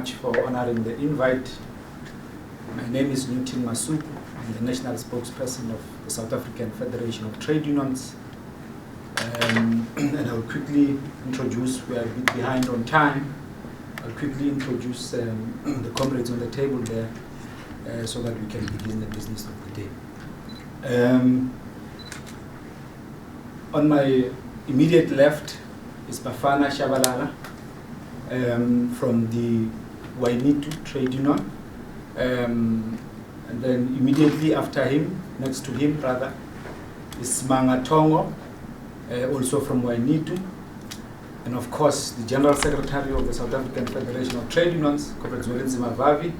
much for honoring the invite. My name is Ynitu. I'm the national spokesperson of the South African Federation of Trade Unions. And I will quickly introduce, we are a bit behind on time, I'll quickly introduce the comrades on the table there so that we can begin the business of the day. On my immediate left is Bafana Shabalala from the Ynitu Trade Union. And then immediately after him, next to him rather, is Mangatongo, also from Ynitu. And of course, the General Secretary of the South African Federation of Trade Unions, Comrade Zwelenzima Vavi.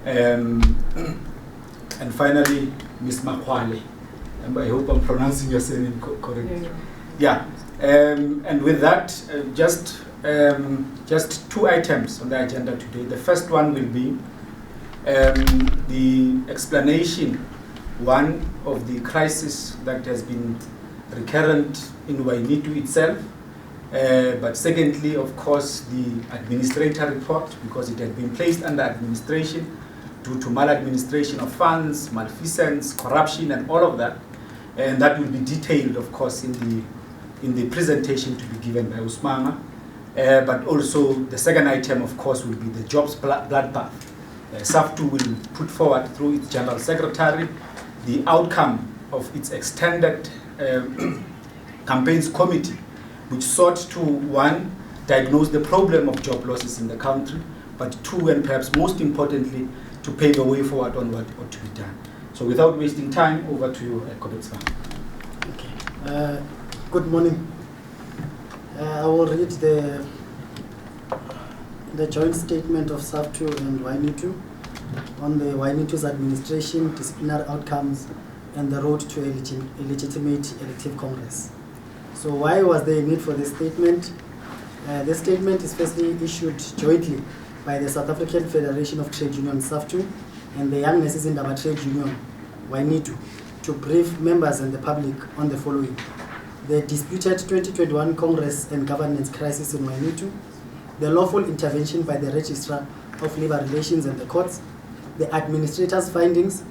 And finally, Ms. Makwale. And I hope I'm pronouncing your surname correctly. Yeah. And with that, just 2 items on the agenda today. The first one will be the explanation, one, of the crisis that has been recurrent in Ynitu itself. But secondly, of course, the administrator report, because it had been placed under administration due to maladministration of funds, malfeasance, corruption, and all of that. And that will be detailed, of course, in the presentation to be given by Usmanga. But also, the second item, of course, will be the jobs bloodbath. Saftu will put forward through its General Secretary the outcome of its extended campaigns committee, which sought to, one, diagnose the problem of job losses in the country, but two, and perhaps most importantly, to pave a way forward on what ought to be done. So without wasting time, over to you, Comrade Sfang. Okay. Good morning. I will read the joint statement of Saftu and Ynitu on the Ynitu's administration, disciplinary outcomes, and the road to a legitimate elective Congress. So why was there a need for this statement? This statement is firstly issued jointly by the South African Federation of Trade Unions, Saftu, and the Young Nurses in our Trade Union, Ynitu, to brief members and the public on the following: the disputed 2021 Congress and governance crisis in Ynitu, the lawful intervention by the Registrar of Labour Relations and the courts, the administrator's findings,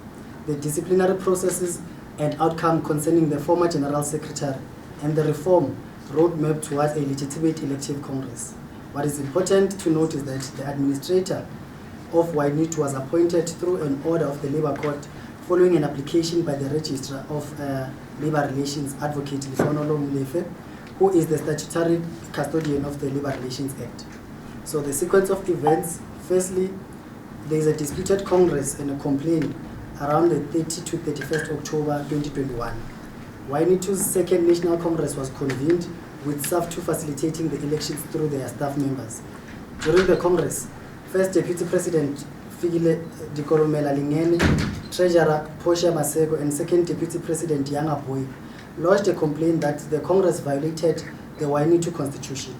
the disciplinary processes and outcome concerning the former General Secretary, and the reform roadmap towards a legitimate elective Congress. What is important to note is that the administrator of Ynitu was appointed through an order of the Labour Court following an application by the Registrar of Labour Relations, Advocate Lifonolo Mlefe, who is the statutory custodian of the Labour Relations Act. So the sequence of events: firstly, there is a disputed Congress and a complaint around the 30 to 31st October 2021. Ynitu's second National Congress was convened, with Saftu facilitating the elections through their staff members. During the Congress, First Deputy President Fikile Dikolomela Lingene, Treasurer Portia Maseko, and Second Deputy President Yanga Boy lodged a complaint that the Congress violated the Ynitu Constitution.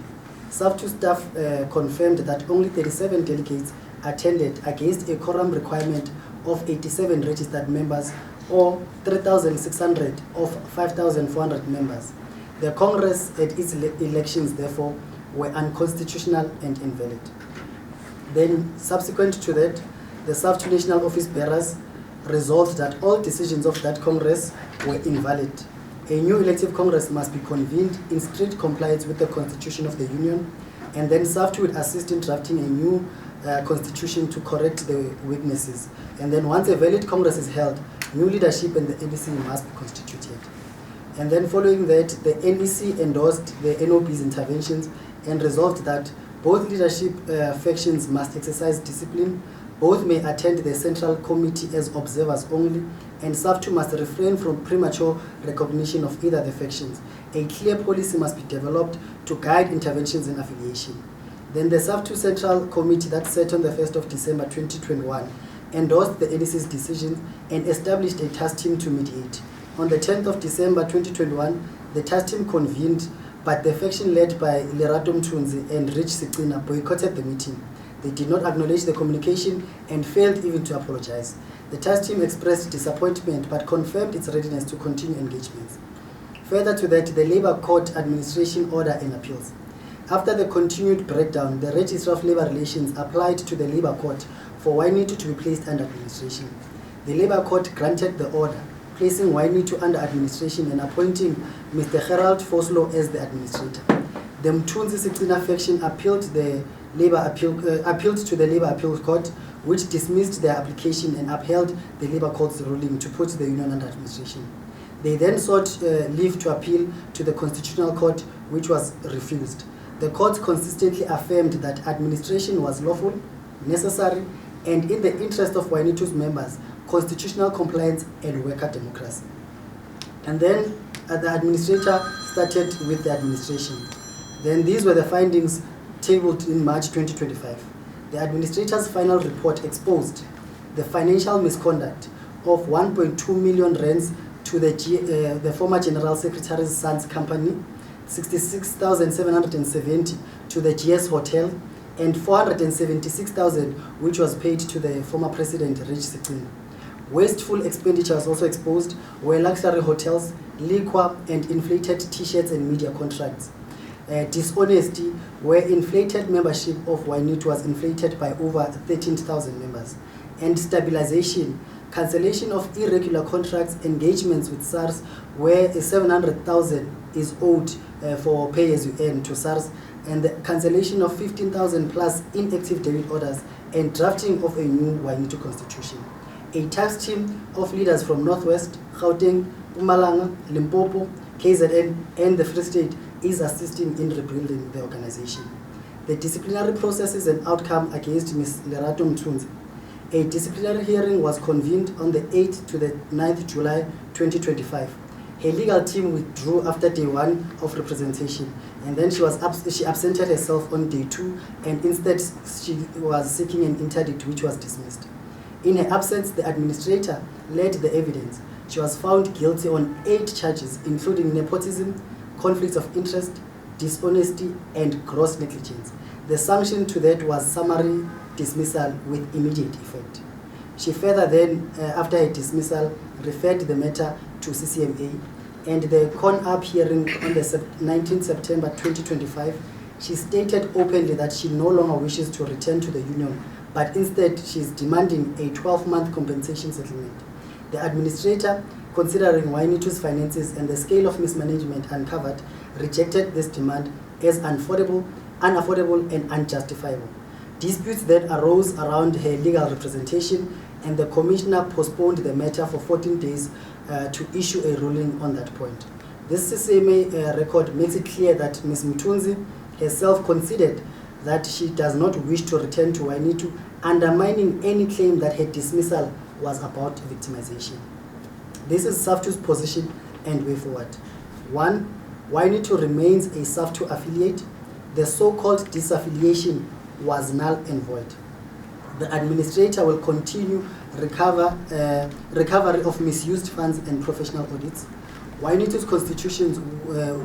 Saftu staff confirmed that only 37 delegates attended against a quorum requirement of 87 registered members, or 3,600 of 5,400 members. The Congress at its elections, therefore, were unconstitutional and invalid. Then, subsequent to that, the Saftu National Office Bearers resolved that all decisions of that Congress were invalid. A new elective Congress must be convened in strict compliance with the Constitution of the Union, and then Saftu would assist in drafting a new constitution to correct the weaknesses. And then once a valid Congress is held, new leadership and the NEC must be constituted. And then following that, the NEC endorsed the NOB's interventions and resolved that both leadership factions must exercise discipline, both may attend the Central Committee as observers only, and Saftu must refrain from premature recognition of either the factions. A clear policy must be developed to guide interventions and affiliation. Then the Saftu Central Committee that sat on the 1st of December 2021 endorsed the NEC's decision and established a task team to mediate. On the 10th of December 2021, the task team convened, but the faction led by Lerato Mthunzi and Rich Sikwina boycotted the meeting. They did not acknowledge the communication and failed even to apologize. The task team expressed disappointment but confirmed its readiness to continue engagements. Further to that, the Labour Court Administration Order and Appeals. After the continued breakdown, the Registrar of Labour Relations applied to the Labour Court for Ynitu to be placed under administration. The Labour Court granted the order, placing Ynitu under administration and appointing Mr. Gerald Foslo as the administrator. The Mthunzi Sicina faction appealed to the Labour Appeal Court, which dismissed their application and upheld the Labour Court's ruling to put the union under administration. They then sought leave to appeal to the Constitutional Court, which was refused. The court consistently affirmed that administration was lawful, necessary, and in the interest of Ynitu's members, constitutional compliance and worker democracy. And then the administrator started with the administration. Then these were the findings tabled in March 2025. The administrator's final report exposed the financial misconduct of 1.2 million rands to the former General Secretary's son's company, 66,770 to the GS Hotel, and 476,000 which was paid to the former President Rich Sicina. Wasteful expenditures also exposed were luxury hotels, liquor, and inflated t-shirts and media contracts. Dishonesty, where inflated membership of Ynitu was inflated by over 13,000 members. And stabilization, cancellation of irregular contracts, engagements with SARS, where 700,000 is owed for pay-as-you-earn to SARS, and the cancellation of 15,000 plus inactive debit orders, and drafting of a new Ynitu constitution. A task team of leaders from Northwest, Gauteng, Mpumalanga, Limpopo, KZN, and the Free State is assisting in rebuilding the organization. The disciplinary processes and outcome against Ms. Lerato Mthunzi. A disciplinary hearing was convened on the 8th to the 9th July 2025. Her legal team withdrew after day 1 of representation, and then she absented herself on day 2, and instead she was seeking an interdict which was dismissed. In her absence, the administrator led the evidence. She was found guilty on 8 charges, including nepotism, conflicts of interest, dishonesty, and gross negligence. The sanction to that was summary dismissal with immediate effect. She further then, after her dismissal, referred the matter to CCMA, and the CON-UP hearing on the 19th September 2025, she stated openly that she no longer wishes to return to the union, but instead she is demanding a 12-month compensation settlement. The administrator, considering Ynitu's finances and the scale of mismanagement uncovered, rejected this demand as unaffordable and unjustifiable. Disputes then arose around her legal representation, and the commissioner postponed the matter for 14 days to issue a ruling on that point. This CCMA record makes it clear that Ms. Mthunzi herself considered that she does not wish to return to Ynitu, undermining any claim that her dismissal was about victimization. This is Saftu's position and way forward. 1. Ynitu remains a Saftu affiliate. The so-called disaffiliation was null and void. The administrator will continue recovery of misused funds and professional audits. Ynitu's constitutions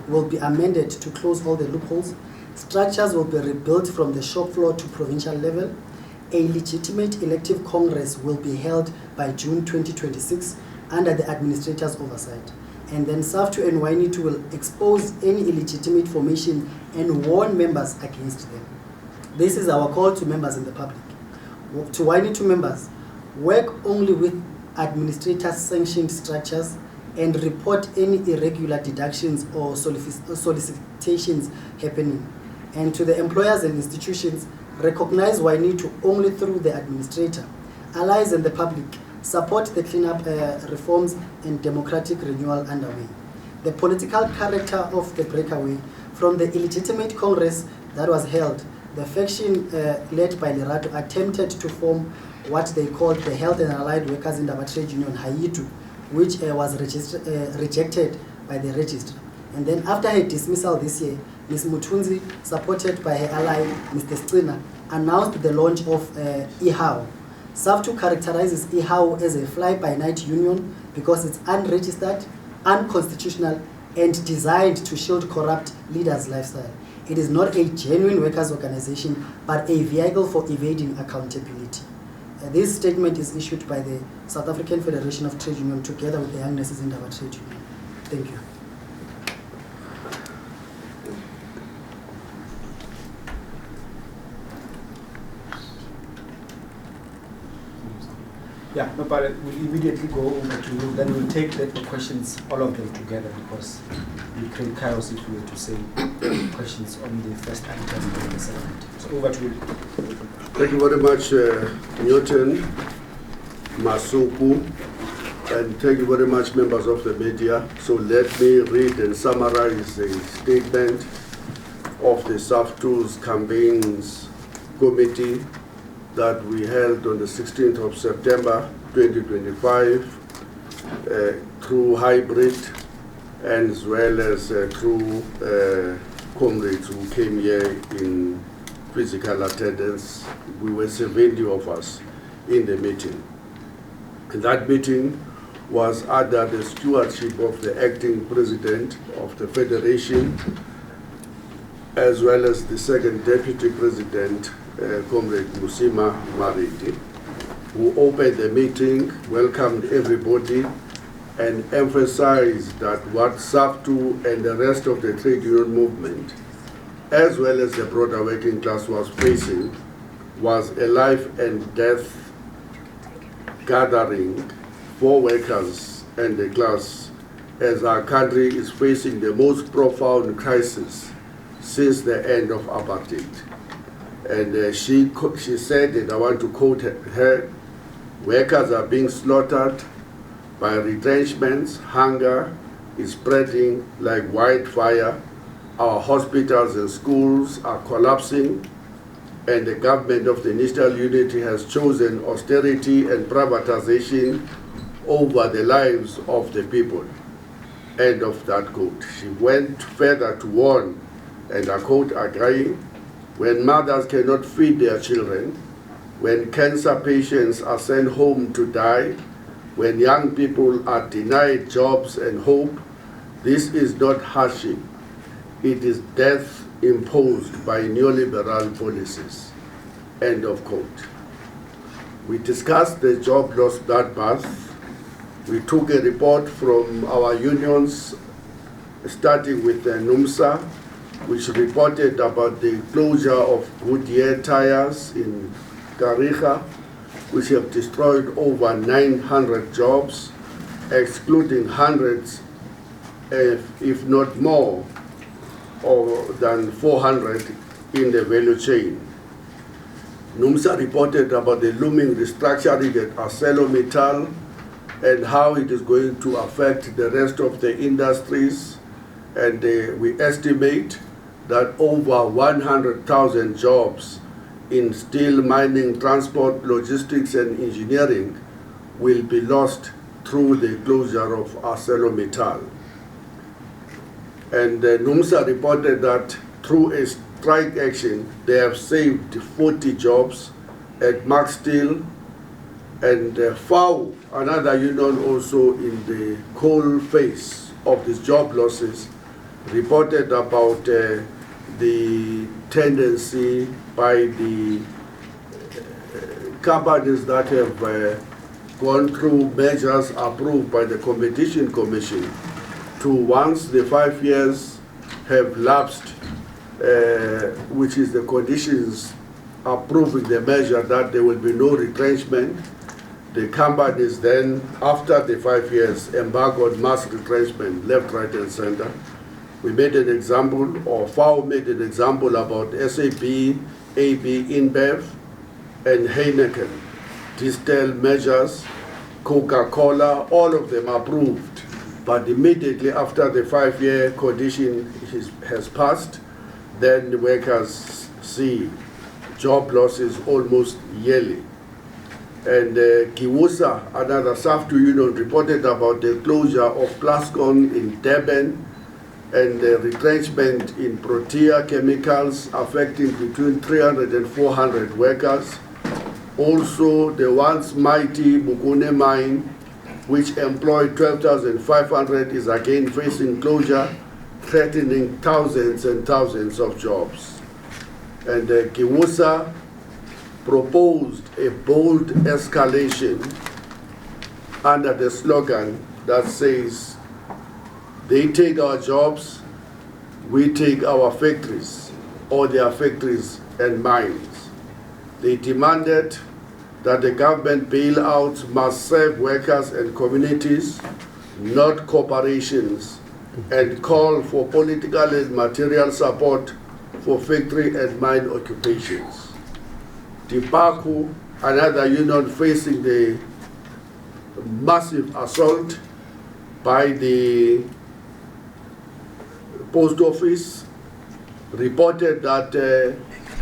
will be amended to close all the loopholes. Structures will be rebuilt from the shop floor to provincial level. A legitimate elective congress will be held by June 2026 under the administrator's oversight. And then Saftu and Ynitu will expose any illegitimate formation and warn members against them. This is our call to members in the public. To Ynitu members, work only with administrator-sanctioned structures and report any irregular deductions or solicitations happening. And to the employers and institutions, recognize Ynitu only through the administrator. Allies and the public, support the cleanup reforms and democratic renewal underway. The political character of the breakaway from the illegitimate Congress that was held, the faction led by Lerato attempted to form what they called the Health and Allied Workers in the Trade Union, Ynitu, which was rejected by the registrar. And then after her dismissal this year, Ms. Mthunzi, supported by her ally, Mr. Sicina, announced the launch of IHAO. Saftu characterizes IHAO as a fly-by-night union because it's unregistered, unconstitutional, and designed to shield corrupt leaders' lifestyle. It is not a genuine workers' organization, but a vehicle for evading accountability. This statement is issued by the South African Federation of Trade Union together with the Young Nurses in our Trade Union. Thank you. Yeah, no, but we'll immediately go over to you. Then we'll take the questions, all of them together, because we create chaos if we were to say questions on the first item and the second item. So over to you. Thank you very much, Newton, Masuku, and thank you very much, members of the media. So let me read and summarize a statement of the Saftu's campaigns committee that we held on the 16th of September 2025 through hybrid and as well as through comrades who came here in physical attendance. We were 70 of us in the meeting. And that meeting was under the stewardship of the acting president of the Federation, as well as the second deputy president, Comrade Musima Mariti, who opened the meeting, welcomed everybody, and emphasized that what Saftu and the rest of the trade union movement, as well as the broader working class, was facing was a life and death gathering for workers and the class, as our country is facing the most profound crisis since the end of apartheid. And she said, and I want to quote her, workers are being slaughtered by retrenchments, hunger is spreading like wildfire, our hospitals and schools are collapsing, and the government of the National Unity has chosen austerity and privatization over the lives of the people. End of that quote. She went further to warn, and I quote agreeing, when mothers cannot feed their children, when cancer patients are sent home to die, when young people are denied jobs and hope, this is not hardship. It is death imposed by neoliberal policies. End of quote. We discussed the job loss bloodbath. We took a report from our unions, starting with the NUMSA, which reported about the closure of Goodyear tires in Kariga, which have destroyed over 900 jobs, excluding hundreds, if not more, or than 400 in the value chain. NUMSA reported about the looming restructuring at ArcelorMittal and how it is going to affect the rest of the industries. And we estimate that over 100,000 jobs in steel, mining, transport, logistics, and engineering will be lost through the closure of ArcelorMittal. And NUMSA reported that through a strike action, they have saved 40 jobs at Max Steel, and FAO, another union also in the coal phase of these job losses, reported about the tendency by the companies that have gone through measures approved by the Competition Commission to, once the 5 years have lapsed, which is the conditions approving the measure that there will be no retrenchment, the companies then, after the 5 years, embark on mass retrenchment, left, right, and center. We made an example, or FAO made an example about SAP, AB, InBev, and Heineken. Distal measures, Coca-Cola, all of them approved. But immediately after the 5-year condition has passed, then the workers see job losses almost yearly. And Kiwusa, another Saftu union, reported about the closure of Plascon in Durban and the retrenchment in Protea Chemicals affecting between 300 and 400 workers. Also, the once mighty Bukune mine, which employed 12,500, is again facing closure, threatening thousands and thousands of jobs. And Kiwusa proposed a bold escalation under the slogan that says, they take our jobs, we take our factories, or their factories and mines. They demanded that the government bailouts must serve workers and communities, not corporations, and call for political and material support for factory and mine occupations. Tipaku, another union facing the massive assault by the post office, reported that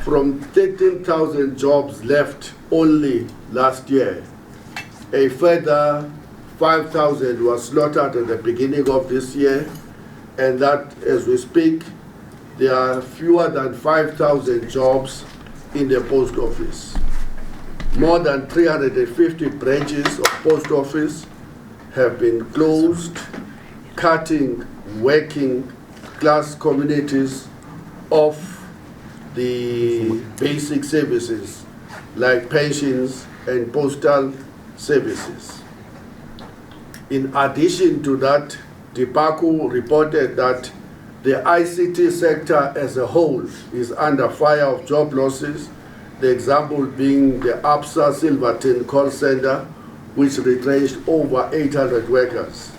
from 13,000 jobs left only last year, a further 5,000 was slaughtered at the beginning of this year, and that as we speak, there are fewer than 5,000 jobs in the post office. More than 350 branches of post office have been closed, cutting working class communities off the basic services like pensions and postal services. In addition to that, Tipaku reported that the ICT sector as a whole is under fire of job losses, the example being the APSA Silverton call center, which retrenched over 800 workers.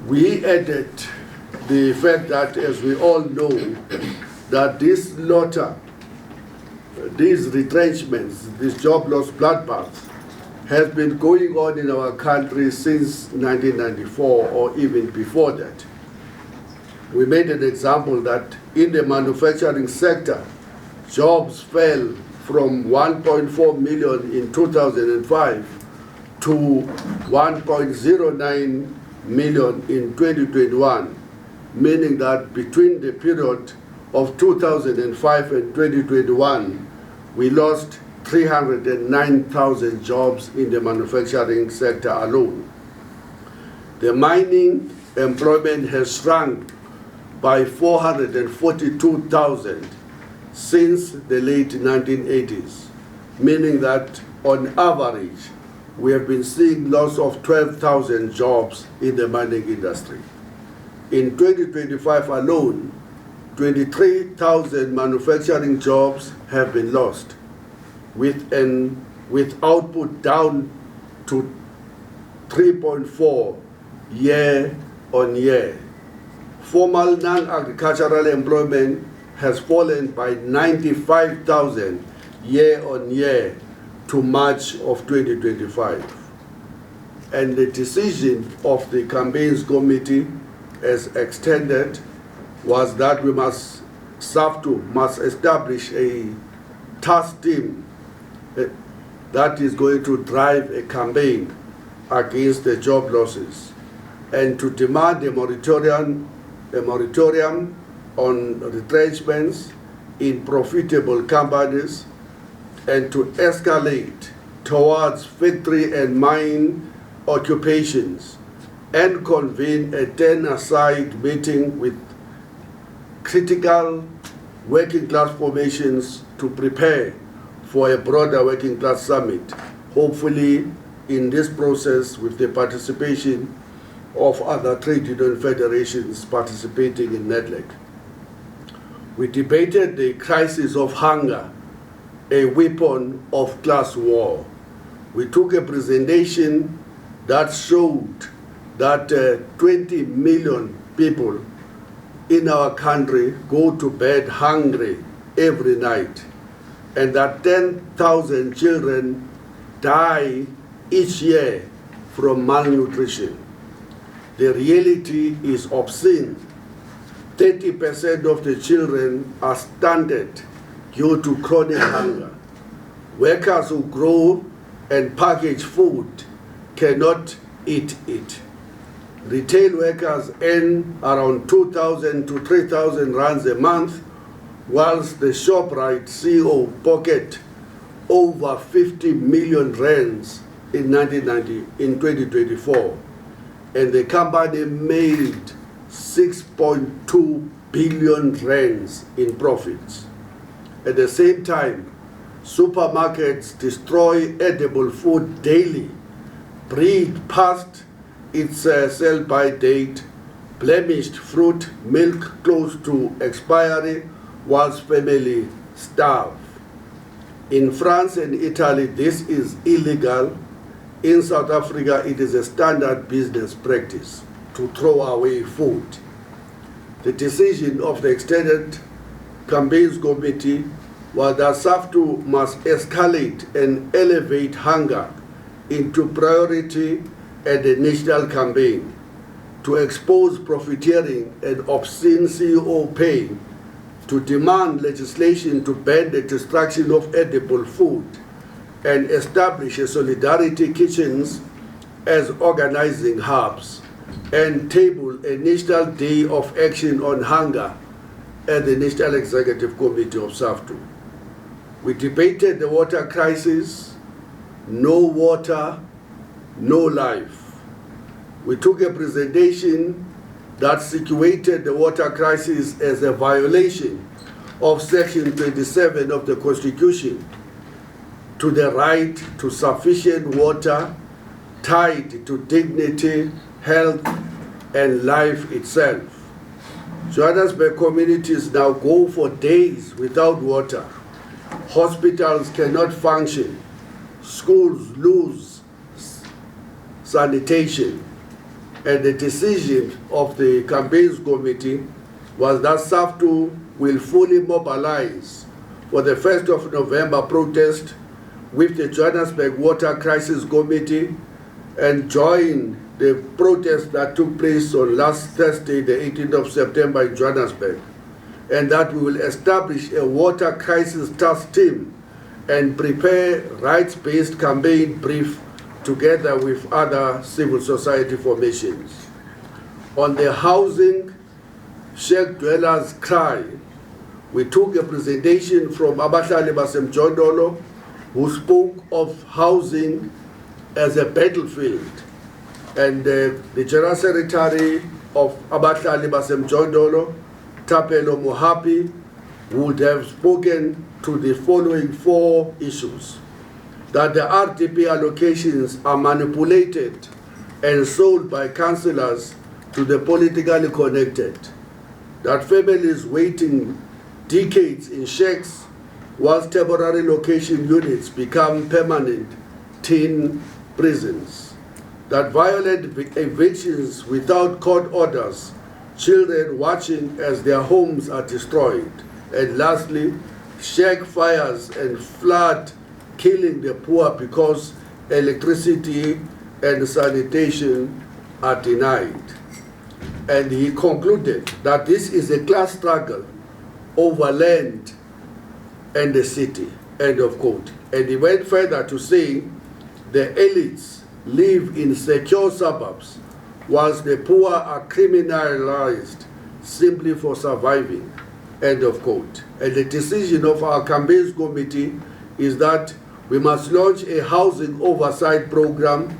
We added the fact that, as we all know, that this slaughter, these retrenchments, this job loss bloodbath, has been going on in our country since 1994 or even before that. We made an example that in the manufacturing sector, jobs fell from 1.4 million in 2005 to 1.09 million in 2021, meaning that between the period of 2005 and 2021, we lost 309,000 jobs in the manufacturing sector alone. The mining employment has shrunk by 442,000 since the late 1980s, meaning that on average, we have been seeing loss of 12,000 jobs in the mining industry. In 2025 alone, 23,000 manufacturing jobs have been lost, with output down to 3.4 year on year. Formal non-agricultural employment has fallen by 95,000 year on year to March of 2025. And the decision of the campaigns committee as extended was that Saftu must establish a task team that is going to drive a campaign against the job losses and to demand a moratorium on retrenchments in profitable companies and to escalate towards factory and mine occupations and convene a 10-a-side meeting with critical working class formations to prepare for a broader working class summit, hopefully in this process with the participation of other trade union federations participating in NEDLEC. We debated the crisis of hunger, a weapon of class war. We took a presentation that showed that 20 million people in our country go to bed hungry every night, and that 10,000 children die each year from malnutrition. The reality is obscene. 30% of the children are stunted due to chronic hunger. Workers who grow and package food cannot eat it. Retail workers earn around 2,000 to 3,000 rands a month, whilst the ShopRite CEO pocket over 50 million rands in 2024. And the company made 6.2 billion rands in profits. At the same time, supermarkets destroy edible food daily, breed past its sell-by date, blemished fruit, milk close to expiry, whilst families starve. In France and Italy, this is illegal. In South Africa, it is a standard business practice to throw away food. The decision of the Extended Campaigns Committee was that Saftu must escalate and elevate hunger into priority at the national campaign to expose profiteering and obscene CEO pay, to demand legislation to ban the destruction of edible food, and establish a solidarity kitchens as organizing hubs, and table a national day of action on hunger at the National Executive Committee of Saftu. We debated the water crisis. No water, no life. We took a presentation that situated the water crisis as a violation of Section 27 of the Constitution, to the right to sufficient water tied to dignity, health, and life itself. Johannesburg communities now go for days without water. Hospitals cannot function. Schools lose sanitation. And the decision of the campaigns committee was that Saftu will fully mobilize for the 1st of November protest with the Johannesburg Water Crisis Committee and join the protest that took place on last Thursday, the 18th of September in Johannesburg, and that we will establish a water crisis task team and prepare rights-based campaign brief together with other civil society formations. On the housing, Sheikh Dweller's cry, we took a presentation from Abahlali Basemjondolo, who spoke of housing as a battlefield. And the General Secretary of Abahlali Basemjondolo, Tapelo Mohapi, would have spoken to the following 4 issues: that the RDP allocations are manipulated and sold by councillors to the politically connected, that families waiting decades in shacks whilst temporary location units become permanent teen prisons, that violent evictions without court orders, children watching as their homes are destroyed, and lastly, shack fires and flood killing the poor because electricity and sanitation are denied. And he concluded that this is a class struggle over land and the city, end of quote. And he went further to say the elites live in secure suburbs whilst the poor are criminalized simply for surviving, end of quote. And the decision of our campaigns committee is that we must launch a housing oversight program,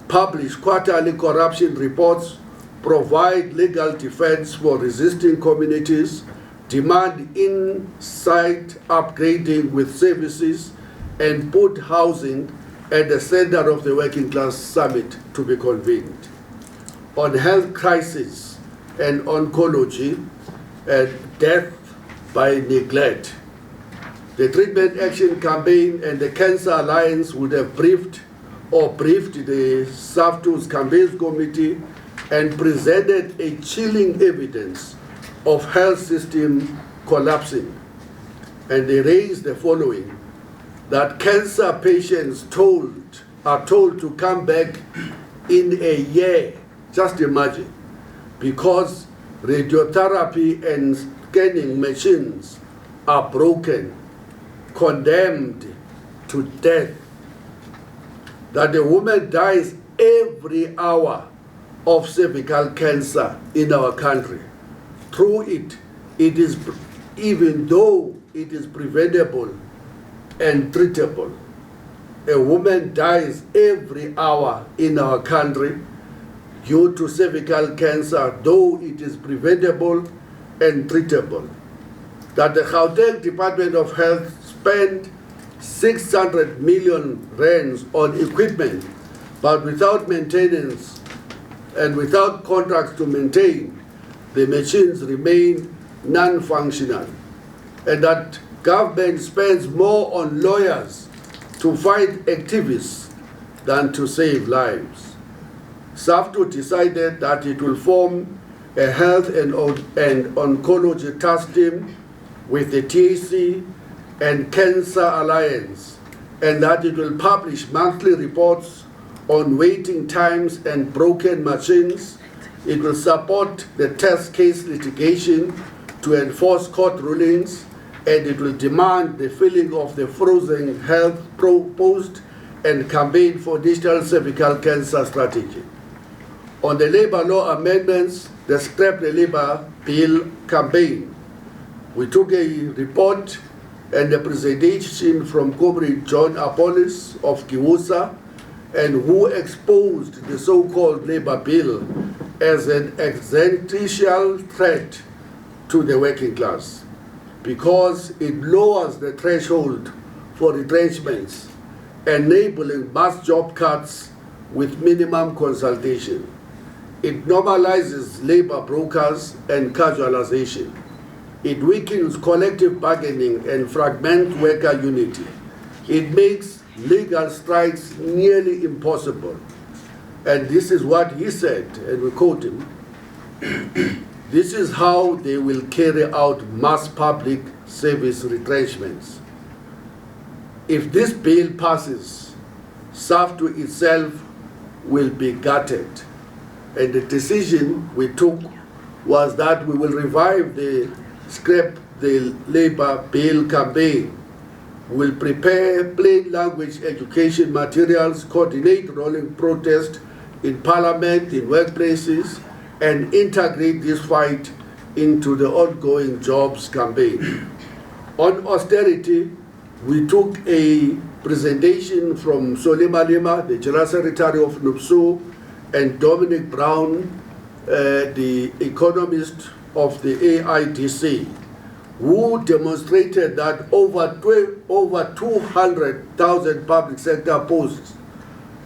publish quarterly corruption reports, provide legal defense for resisting communities, demand in-site upgrading with services, and put housing at the center of the Working Class Summit to be convened. On health crisis and oncology and death by neglect, the Treatment Action Campaign and the Cancer Alliance would have briefed the Saftu's Campaigns Committee and presented a chilling evidence of health system collapsing. And they raised the following: that cancer patients are told to come back in a year, just imagine, because radiotherapy and scanning machines are broken, condemned to death, that a woman dies every hour of cervical cancer in our country. Through it, even though it is preventable and treatable, a woman dies every hour in our country due to cervical cancer, though it is preventable and treatable. That the Gauteng Department of Health spent 600 million rands on equipment, but without maintenance and without contracts to maintain, the machines remain non-functional. And that government spends more on lawyers to fight activists than to save lives. Saftu decided that it will form a health and oncology task team with the TAC and Cancer Alliance, and that it will publish monthly reports on waiting times and broken machines. It will support the test case litigation to enforce court rulings, and it will demand the filling of the frozen health post and campaign for digital cervical cancer strategy. On the labor law amendments, the Scrap the Labor Bill campaign, we took a report and a presentation from Comrade John Apollos of Kiwusa, and who exposed the so-called labor bill as an existential threat to the working class because it lowers the threshold for retrenchments, enabling mass job cuts with minimum consultation. It normalizes labor brokers and casualization. It weakens collective bargaining and fragments worker unity. It makes legal strikes nearly impossible. And this is what he said, and we quote him. This is how they will carry out mass public service retrenchments. If this bill passes, Saftu itself will be gutted. And the decision we took was that we will revive the Scrap the Labor Bill campaign. We will prepare plain language education materials, coordinate rolling protest in parliament, in workplaces, and integrate this fight into the ongoing jobs campaign. On austerity, we took a presentation from Solima Lima, the General Secretary of NUPSU, and Dominic Brown, the economist of the AIDC, who demonstrated that over 200,000 public sector posts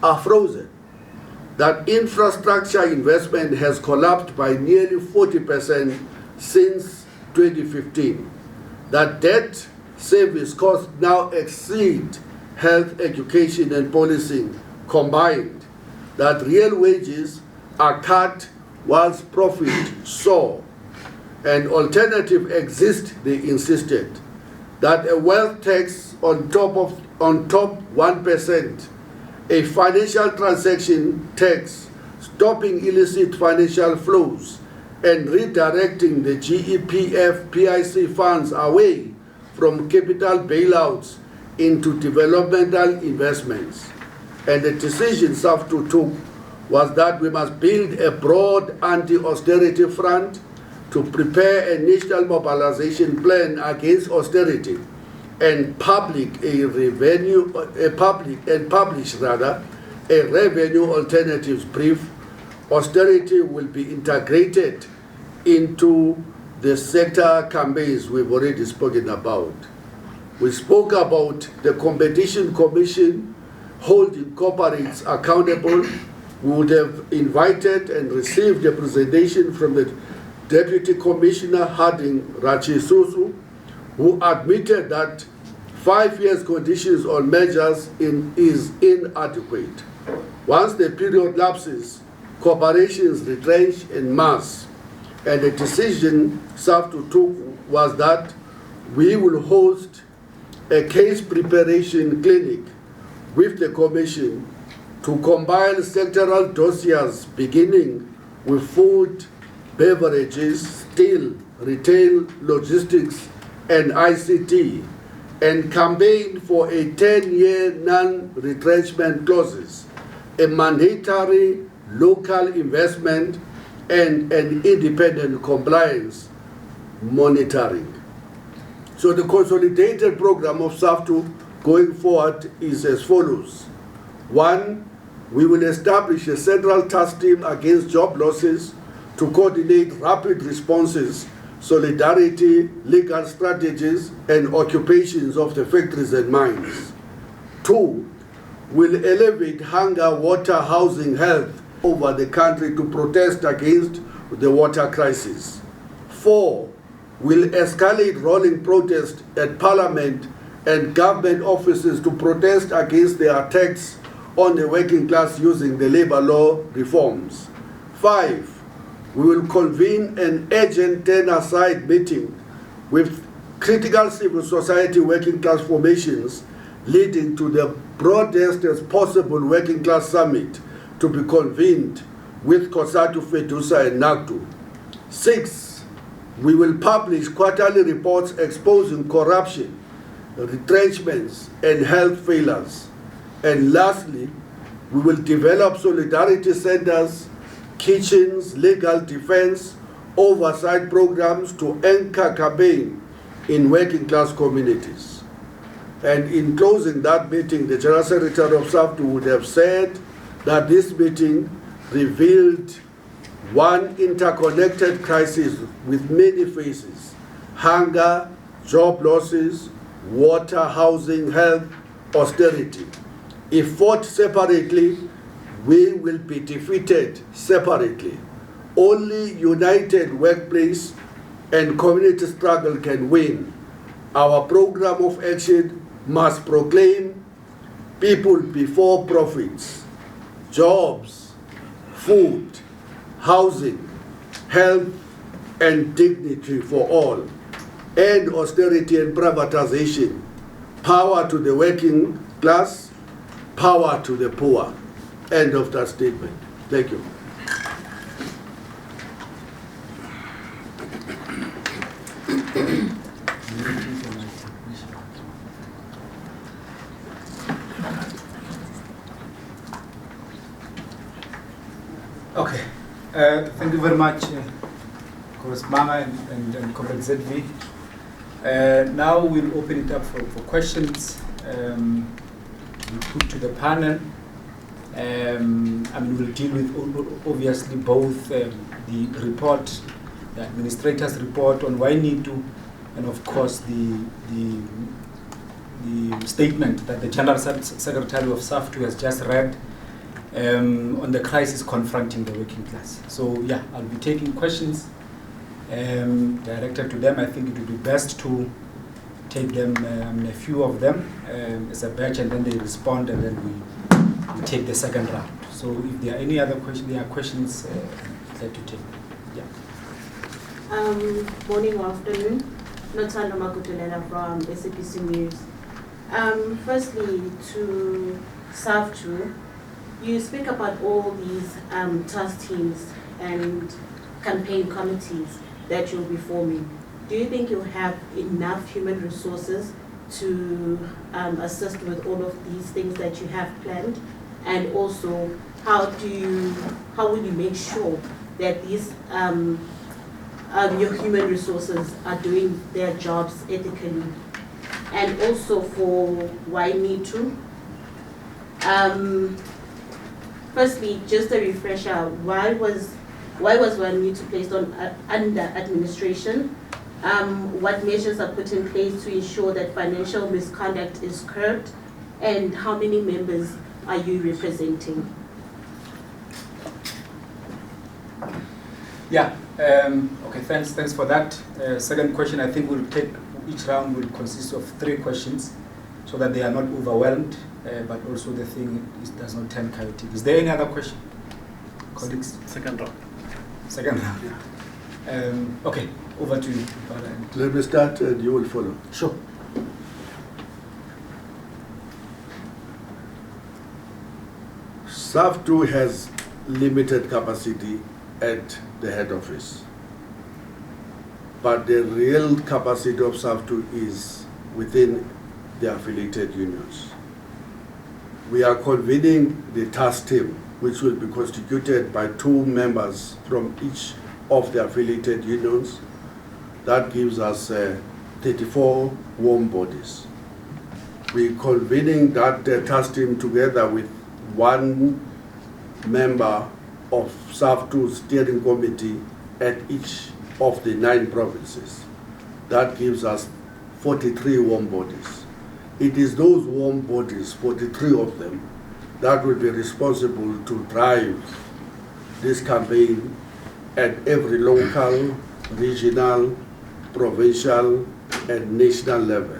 are frozen, that infrastructure investment has collapsed by nearly 40% since 2015, that debt service costs now exceed health, education, and policing combined, that real wages are cut whilst profit soar. An alternative exists, they insisted, that a wealth tax on top 1%, a financial transaction tax, stopping illicit financial flows, and redirecting the GEPF PIC funds away from capital bailouts into developmental investments. And the decision Saftu took was that we must build a broad anti-austerity front to prepare a national mobilization plan against austerity and publish a revenue alternatives brief. Austerity will be integrated into the sector campaigns we've already spoken about. We spoke about the Competition Commission holding corporates accountable. We would have invited and received a presentation from the Deputy Commissioner Harding Rachisusu, who admitted that 5 years conditions on measures is inadequate. Once the period lapses, corporations retrench en masse. And the decision Saftu took was that we will host a case preparation clinic with the Commission to compile sectoral dossiers beginning with food, beverages, steel, retail, logistics, and ICT, and campaign for a 10-year non-retrenchment clauses, a mandatory local investment, and an independent compliance monitoring. So the consolidated program of Saftu going forward is as follows. 1, we will establish a central task team against job losses to coordinate rapid responses, solidarity, legal strategies, and occupations of the factories and mines. 2, we'll elevate hunger, water, housing, health over the country to protest against the water crisis. 4, will escalate rolling protest at Parliament and government offices to protest against the attacks on the working class using the labor law reforms. 5, we will convene an urgent turn-aside meeting with critical civil society working class formations leading to the broadest as possible working class summit to be convened with COSATU, FEDUSA and Ynitu. 6, we will publish quarterly reports exposing corruption, retrenchments and health failures. And lastly, we will develop solidarity centers, kitchens, legal defense, oversight programs to anchor campaign in working class communities. And in closing that meeting, the General Secretary of Saftu would have said that this meeting revealed one interconnected crisis with many phases: hunger, job losses, water, housing, health, austerity. If fought separately, we will be defeated separately. Only united workplace and community struggle can win. Our program of action must proclaim people before profits, jobs, food, housing, health, and dignity for all, end austerity and privatization, power to the working class, power to the poor. End of that statement. Thank you. Okay, thank you very much, Comrade Mama and Comrade ZV. Now we'll open it up for questions we put to the panel. We'll deal with obviously both the report, the administrator's report on Ynitu, and of course the statement that the General Secretary of Saftu has just read on the crisis confronting the working class. So yeah, I'll be taking questions directed to them. I think it would be best to take them, a few of them as a batch, and then they respond, and then we take the second round. So if there are any other questions, there are questions, I'd like to take. Yeah. Morning or afternoon. Notando Makutulela from SABC News. Firstly, to Saftu, you speak about all these task teams and campaign committees that you'll be forming. Do you think you'll have enough human resources to assist with all of these things that you have planned? And also, how will you make sure that these your human resources are doing their jobs ethically? And also for Ynitu, firstly, just a refresher, why was Ynitu placed on under administration? What measures are put in place to ensure that financial misconduct is curbed? And how many members are you representing? Yeah. Okay. Thanks for that. Second question. I think we'll take each round will consist of 3 questions, so that they are not overwhelmed, but also the thing does not turn chaotic. Is there any other question, colleagues? Second round. Second round. Yeah. Okay. Over to you. Let me start, and you will follow. Sure. Saftu has limited capacity at the head office, but the real capacity of Saftu is within the affiliated unions. We are convening the task team, which will be constituted by 2 members from each of the affiliated unions. That gives us 34 warm bodies. We're convening that task team together with 1 member of Saftu's steering committee at each of the 9 provinces. That gives us 43 warm bodies. It is those warm bodies, 43 of them, that will be responsible to drive this campaign at every local, regional, provincial, and national level.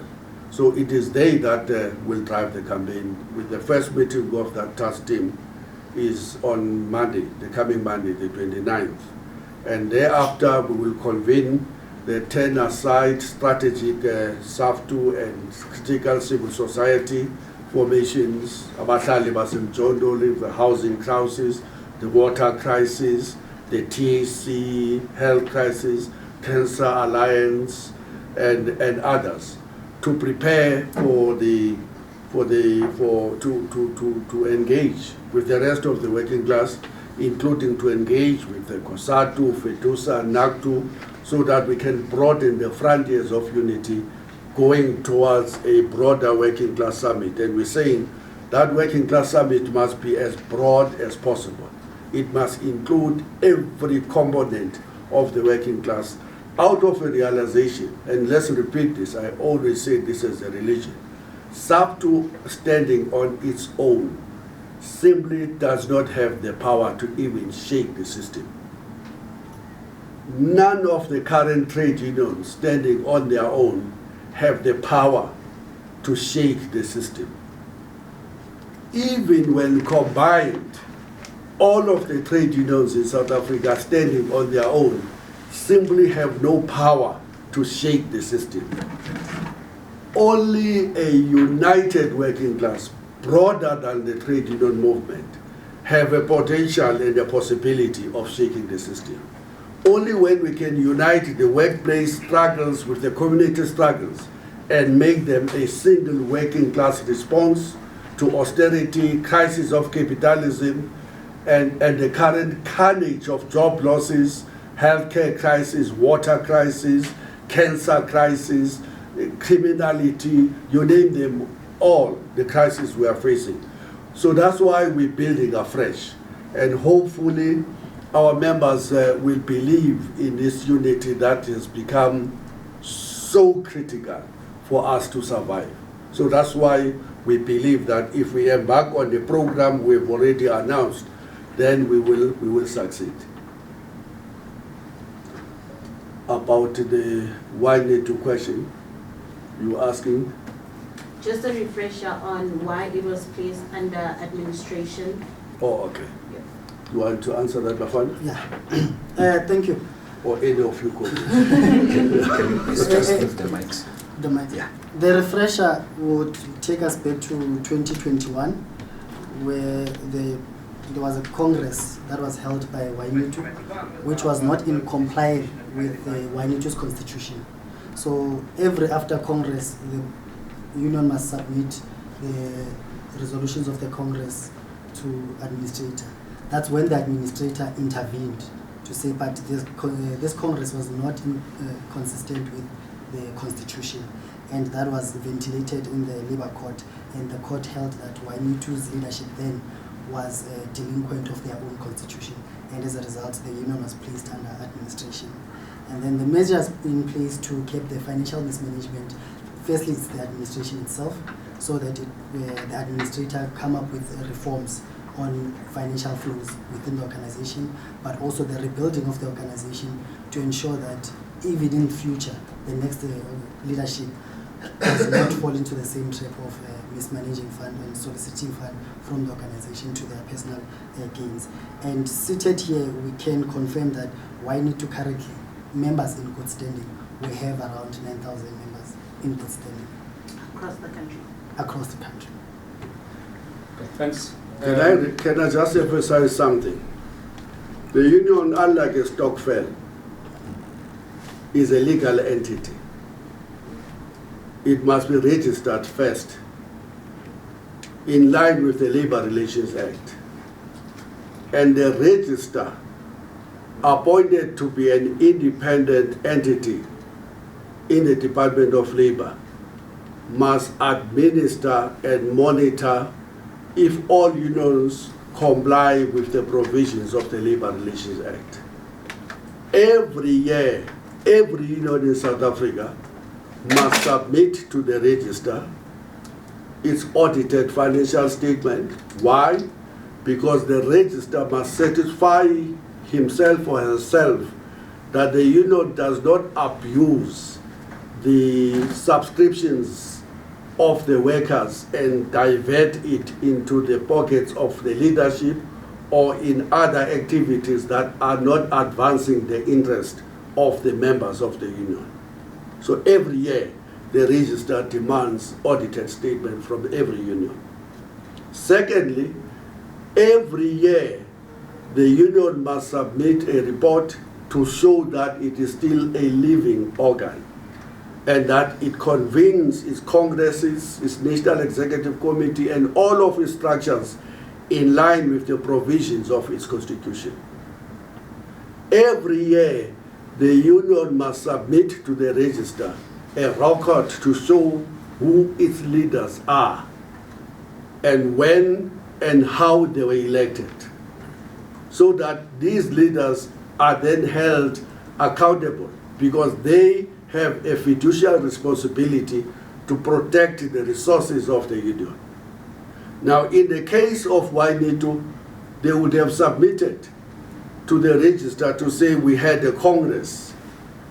So it is they that will drive the campaign. With the first meeting of that task team is on Monday, the coming Monday, the 29th. And thereafter we will convene the 10 aside strategic Saftu and critical civil society formations, abahlali basemjondoli, the housing crisis, the water crisis, the TAC health crisis, Cancer Alliance, and others, to prepare to engage with the rest of the working class, including to engage with the COSATU, FETUSA, NACTU, so that we can broaden the frontiers of unity going towards a broader working class summit. And we're saying that working class summit must be as broad as possible. It must include every component of the working class, out of a realization, and let's repeat this, I always say this as a religion. Saftu standing on its own simply does not have the power to even shake the system. None of the current trade unions standing on their own have the power to shake the system. Even when combined, all of the trade unions in South Africa standing on their own simply have no power to shake the system. Only a united working class, broader than the trade union movement, have a potential and a possibility of shaking the system. Only when we can unite the workplace struggles with the community struggles and make them a single working class response to austerity, crisis of capitalism, and the current carnage of job losses, healthcare crisis, water crisis, cancer crisis, criminality, you name them all, the crises we are facing. So that's why we're building afresh. And hopefully our members will believe in this unity that has become so critical for us to survive. So that's why we believe that if we embark on the program we've already announced, then we will succeed. About the Ynitu question you were asking? Just a refresher on why it was placed under administration. Oh, okay. Yeah. You want to answer that, Bafana? Yeah. Thank you. Or any of you could? Can you please just give the mics? The mic. Yeah. The refresher would take us back to 2021, where there was a congress that was held by Ynitu, which was not in compliance with Ynitu's constitution. So after Congress, the union must submit the resolutions of the Congress to administrator. That's when the administrator intervened to say, but this Congress was not consistent with the Constitution. And that was ventilated in the Labour Court, and the court held that Ynitu's leadership then was delinquent of their own constitution. And as a result, the union was placed under administration. And then the measures in place to keep the financial mismanagement, firstly it's the administration itself, so that the administrator come up with reforms on financial flows within the organization, but also the rebuilding of the organization to ensure that even in future, the next leadership does not fall into the same trap of mismanaging fund and soliciting fund from the organization to their personal gains. And seated here, we can confirm that Ynitu currently, members in good standing, we have around 9,000 members in good standing. Across the country. Across the country. Okay, thanks. Can I just emphasize something? The union, unlike a stokvel, is a legal entity. It must be registered first in line with the Labor Relations Act. And the register, appointed to be an independent entity in the Department of Labor, must administer and monitor if all unions comply with the provisions of the Labor Relations Act. Every year, every union in South Africa must submit to the register its audited financial statement. Why? Because the register must satisfy himself or herself that the union does not abuse the subscriptions of the workers and divert it into the pockets of the leadership or in other activities that are not advancing the interest of the members of the union. So every year, the register demands audited statement from every union. Secondly, every year, the union must submit a report to show that it is still a living organ and that it convenes its congresses, its National Executive Committee, and all of its structures in line with the provisions of its constitution. Every year, the union must submit to the register a record to show who its leaders are and when and how they were elected, so that these leaders are then held accountable because they have a fiduciary responsibility to protect the resources of the union. Now, in the case of Ynitu, they would have submitted to the register to say we had a congress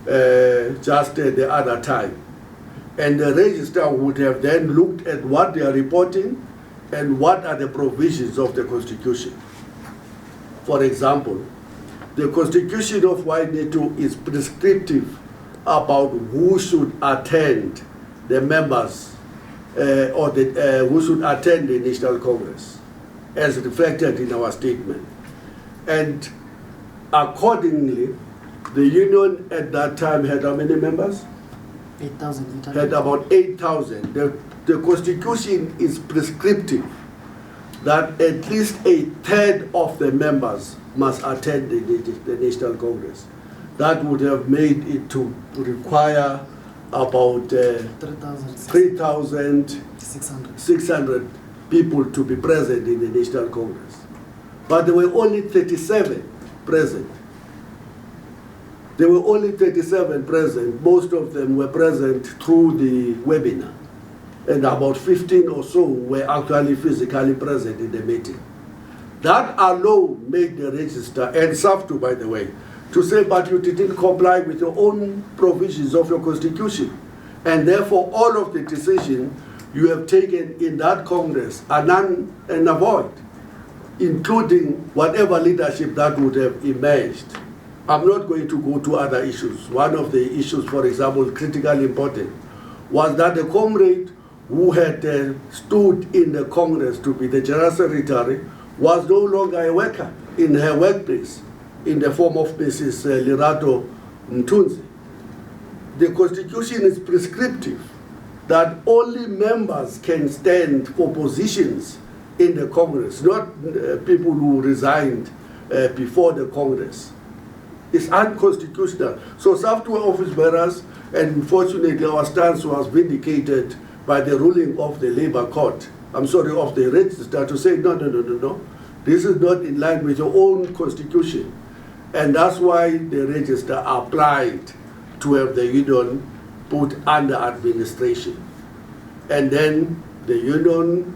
just the other time. And the register would have then looked at what they are reporting and what are the provisions of the constitution. For example, the constitution of Ynitu is prescriptive about who should attend the members or who should attend the National Congress, as reflected in our statement. And accordingly, the union at that time had how many members? 8,000. Had about 8,000. The constitution is prescriptive that at least a third of the members must attend the National Congress. That would have made it to require about 3,600 people to be present in the National Congress. But there were only 37 present. There were only 37 present. Most of them were present through the webinar. And about 15 or so were actually physically present in the meeting. That alone made the register, and Saftu, by the way, to say, but you didn't comply with your own provisions of your constitution. And therefore, all of the decisions you have taken in that Congress are none and void, including whatever leadership that would have emerged. I'm not going to go to other issues. One of the issues, for example, critically important, was that the comrade who had stood in the Congress to be the General Secretary was no longer a worker in her workplace, in the form of Mrs. Lerato Mtunzi. The Constitution is prescriptive that only members can stand for positions in the Congress, not people who resigned before the Congress. It's unconstitutional. So Saftu office bearers, and unfortunately our stance was vindicated by the ruling of the Labour Court, of the register, to say, no. This is not in line with your own constitution. And that's why the register applied to have the union put under administration. And then the union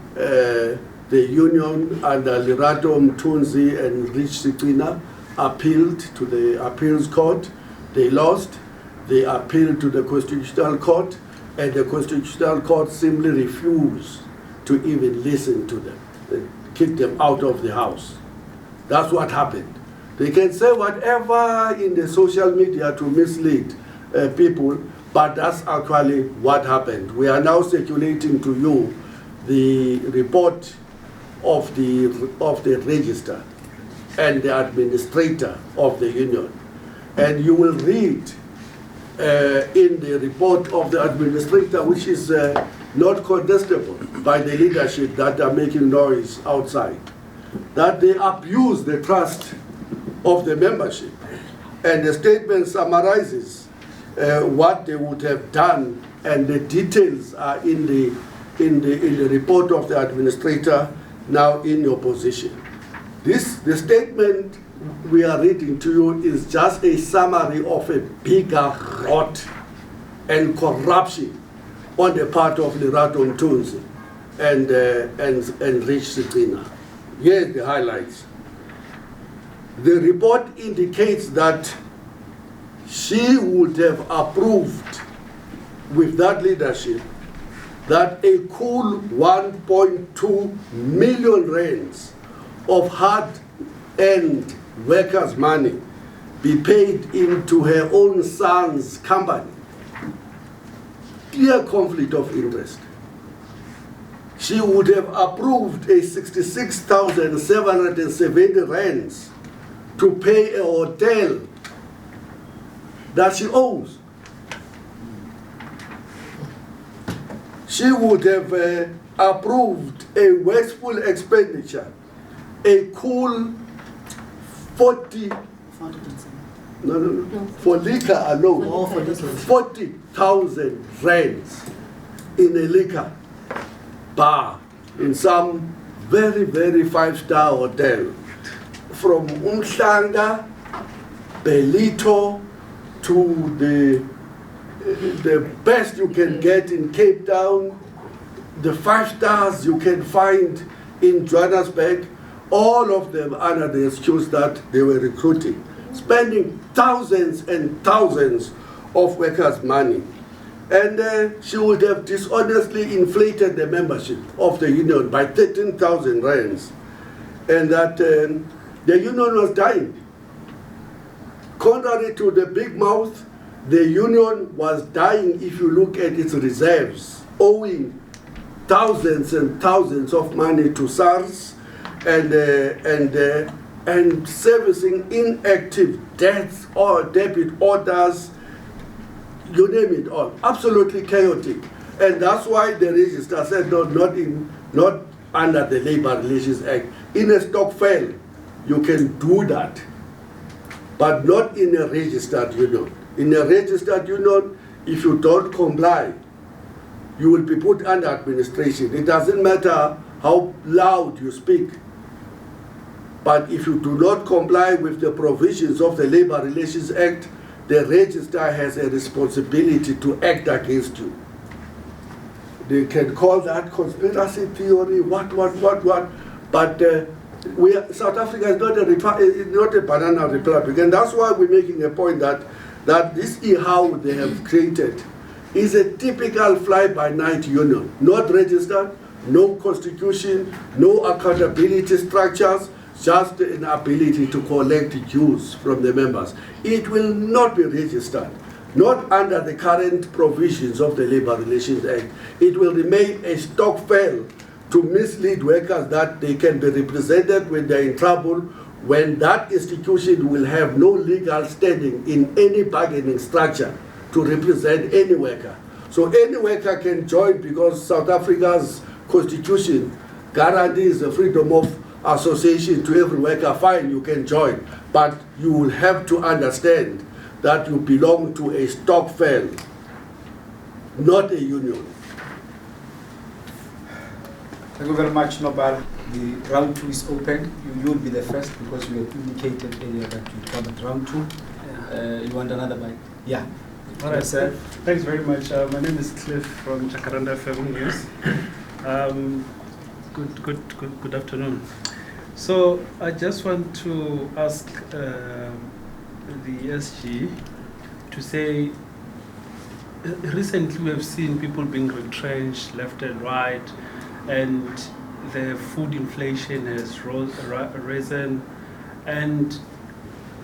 under Lerato Mtunzi and Rich Sikwina appealed to the appeals court. They lost. They appealed to the Constitutional Court, and the Constitutional Court simply refused to even listen to them. They kicked them out of the house. That's what happened. They can say whatever in the social media to mislead people, but that's actually what happened. We are now circulating to you the report of the register and the administrator of the union. And you will read in the report of the administrator, which is not contestable by the leadership that are making noise outside, that they abuse the trust of the membership. And the statement summarizes what they would have done, and the details are in the report of the administrator now in your position. The statement we are reading to you is just a summary of a bigger rot and corruption on the part of Lerato Mtunzi and Rich Sikwina. Here are the highlights. The report indicates that she would have approved with that leadership that a cool 1.2 million rands of hard-earned workers' money be paid into her own son's company. Clear conflict of interest. She would have approved a 66,770 rands to pay a hotel that she owes. She would have approved a wasteful expenditure, a cool 40, for liquor alone, Oh, for liquor. 40,000 rands in a liquor bar in some very, very five-star hotel. From Umhlanga, Belito, to the best you can get in Cape Town, the 5 stars you can find in Johannesburg, all of them under the excuse that they were recruiting, spending thousands and thousands of workers' money. And she would have dishonestly inflated the membership of the union by 13,000 rands, and that the union was dying. Contrary to the big mouth, the union was dying if you look at its reserves, owing thousands and thousands of money to SARS and servicing inactive debts or debit orders, you name it all. Absolutely chaotic. And that's why the register said no, not under the Labor Relations Act. In a stokvel, you can do that, but not in a registered union. In a registered union, if you don't comply, you will be put under administration. It doesn't matter how loud you speak. But if you do not comply with the provisions of the Labor Relations Act, the registrar has a responsibility to act against you. They can call that conspiracy theory, what, but South Africa is not a banana republic, and that's why we're making a point that this how they have created is a typical fly-by-night union, not registered, no constitution, no accountability structures, just an ability to collect dues from the members. It will not be registered, not under the current provisions of the Labor Relations Act. It will remain a stokvel to mislead workers that they can be represented when they're in trouble, when that institution will have no legal standing in any bargaining structure to represent any worker. So any worker can join because South Africa's constitution guarantees the freedom of association to every worker. Fine, you can join, but you will have to understand that you belong to a stokvel, not a union. Thank you very much, Nobal. The round 2 is open. You will be the first because you had indicated earlier that you covered round 2. You want another bite? Yeah. All right, sir. Thanks very much. My name is Cliff from Jacaranda FM News. Good afternoon. So I just want to ask the SG to say, recently we have seen people being retrenched left and right, and the food inflation has risen, and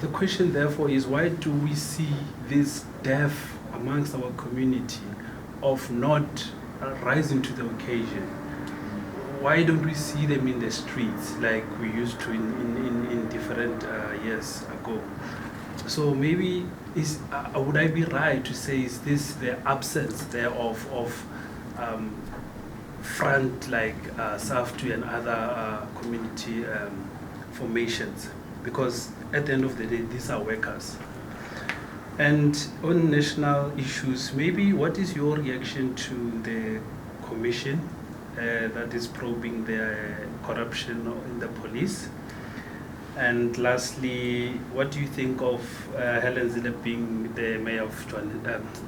the question therefore is, why do we see this dearth amongst our community of not rising to the occasion? Why don't we see them in the streets like we used to in different years ago? So maybe would I be right to say, is this the absence there of front like Saftu and other community formations? Because at the end of the day, these are workers. And on national issues, maybe what is your reaction to the commission that is probing the corruption in the police? And lastly, what do you think of Helen Zille being the mayor of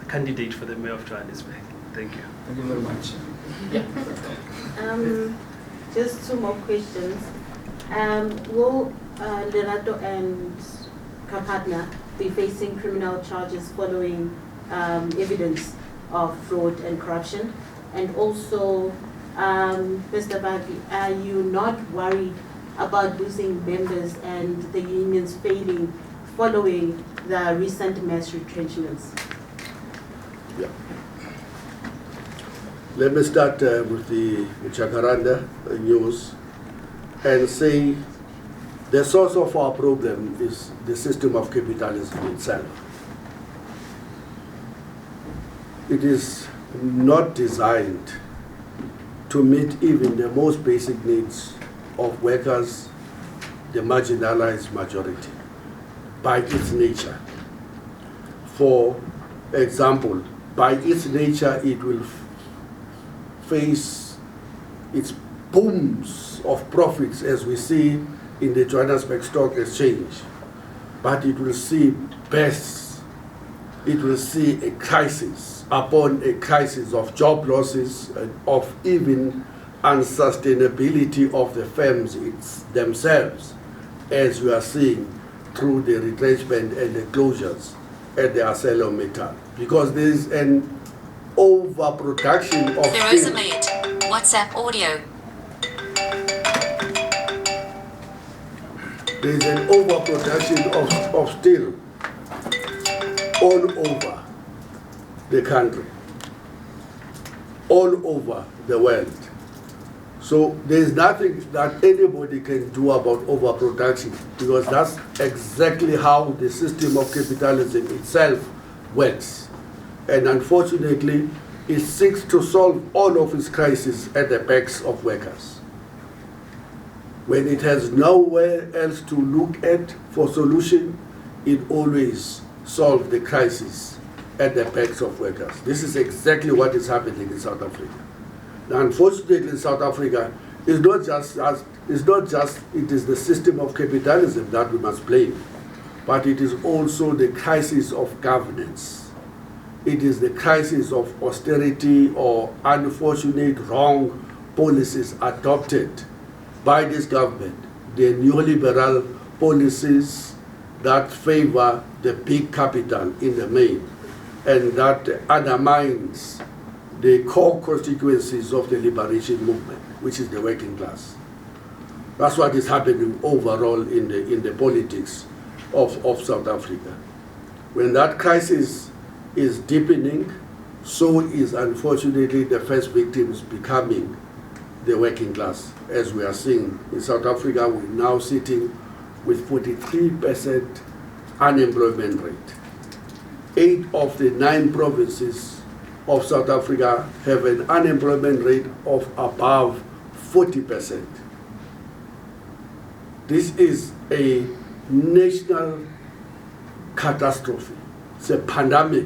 candidate for the mayor of Johannesburg? Thank you. Thank you very much. Just 2 more questions. Will Lerato and partner be facing criminal charges following evidence of fraud and corruption? And also, Mr. Bagi, are you not worried about losing members and the unions failing following the recent mass retrenchments? Yeah. Let me start with the Jacaranda news and say the source of our problem is the system of capitalism itself. It is not designed to meet even the most basic needs of workers, the marginalized majority, by its nature. For example, by its nature, it will face its booms of profits as we see in the Johannesburg Stock Exchange, but it will see bursts, it will see a crisis upon a crisis of job losses and of even unsustainability of the firms themselves, as we are seeing through the retrenchment and the closures at the ArcelorMittal, because there is an overproduction of steel. WhatsApp audio. There is an overproduction of steel all over the country, all over the world. So there is nothing that anybody can do about overproduction, because that's exactly how the system of capitalism itself works. And unfortunately, it seeks to solve all of its crises at the backs of workers. When it has nowhere else to look at for solution, it always solves the crisis at the backs of workers. This is exactly what is happening in South Africa. Now, unfortunately, in South Africa, it is the system of capitalism that we must blame, but it is also the crisis of governance. It is the crisis of austerity or unfortunate wrong policies adopted by this government, the neoliberal policies that favor the big capital in the main, and that undermines the core constituencies of the liberation movement, which is the working class. That's what is happening overall in the politics of South Africa. When that crisis is deepening, so is unfortunately the first victims becoming the working class. As we are seeing in South Africa, we're now sitting with 43% unemployment rate. 8 of the 9 provinces of South Africa have an unemployment rate of above 40%. This is a national catastrophe. It's a pandemic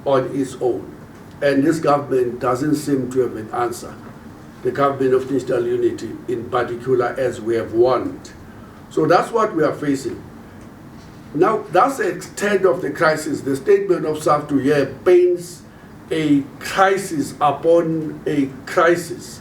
on its own. And this government doesn't seem to have an answer. The government of national unity in particular, as we have warned. So that's what we are facing. Now, that's the extent of the crisis. The statement of Saftu here paints a crisis upon a crisis.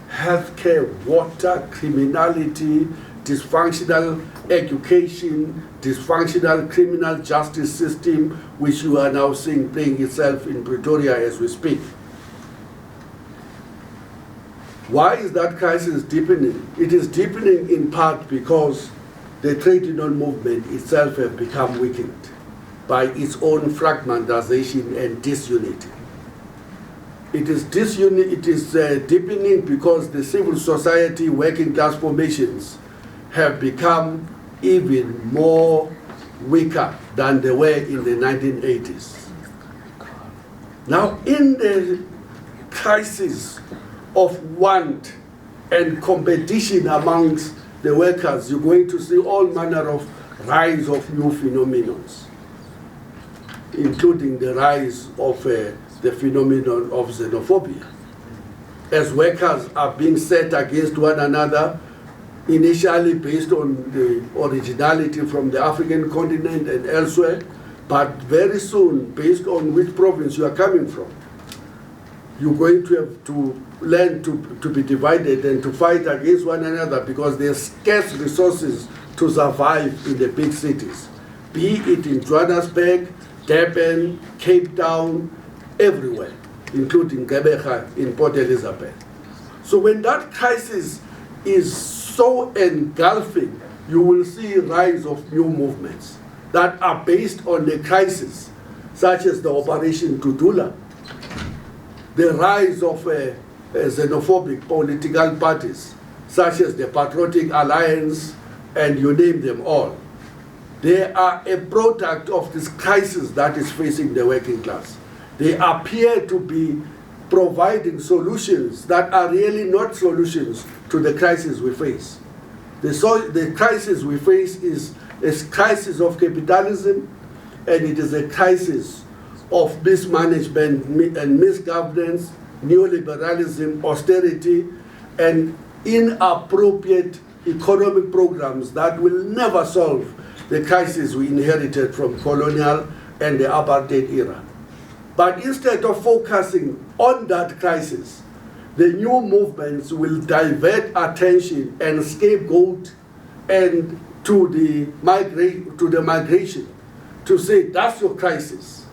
Healthcare, water, criminality, dysfunctional education, dysfunctional criminal justice system, which you are now seeing playing itself in Pretoria as we speak. Why is that crisis deepening? It is deepening in part because the trade union movement itself has become weakened by its own fragmentization and disunity. It is deepening because the civil society working class formations have become even more weaker than they were in the 1980s. Now, in the crisis of want and competition amongst the workers, you're going to see all manner of rise of new phenomena, including the rise of the phenomenon of xenophobia. As workers are being set against one another, initially based on the originality from the African continent and elsewhere, but very soon based on which province you are coming from. You're going to have to learn to be divided and to fight against one another because there's scarce resources to survive in the big cities. be it in Johannesburg, Durban, Cape Town, everywhere, including Gqeberha in Port Elizabeth. So when that crisis is so engulfing, you will see a rise of new movements that are based on the crisis, such as the Operation Tudula, the rise of xenophobic political parties, such as the Patriotic Alliance, and you name them all. They are a product of this crisis that is facing the working class. They appear to be providing solutions that are really not solutions to the crisis we face. The crisis we face is a crisis of capitalism, and it is a crisis of mismanagement and misgovernance, neoliberalism, austerity, and inappropriate economic programs that will never solve the crisis we inherited from colonial and the apartheid era. But instead of focusing on that crisis, the new movements will divert attention and scapegoat and to the migration to say that's your crisis.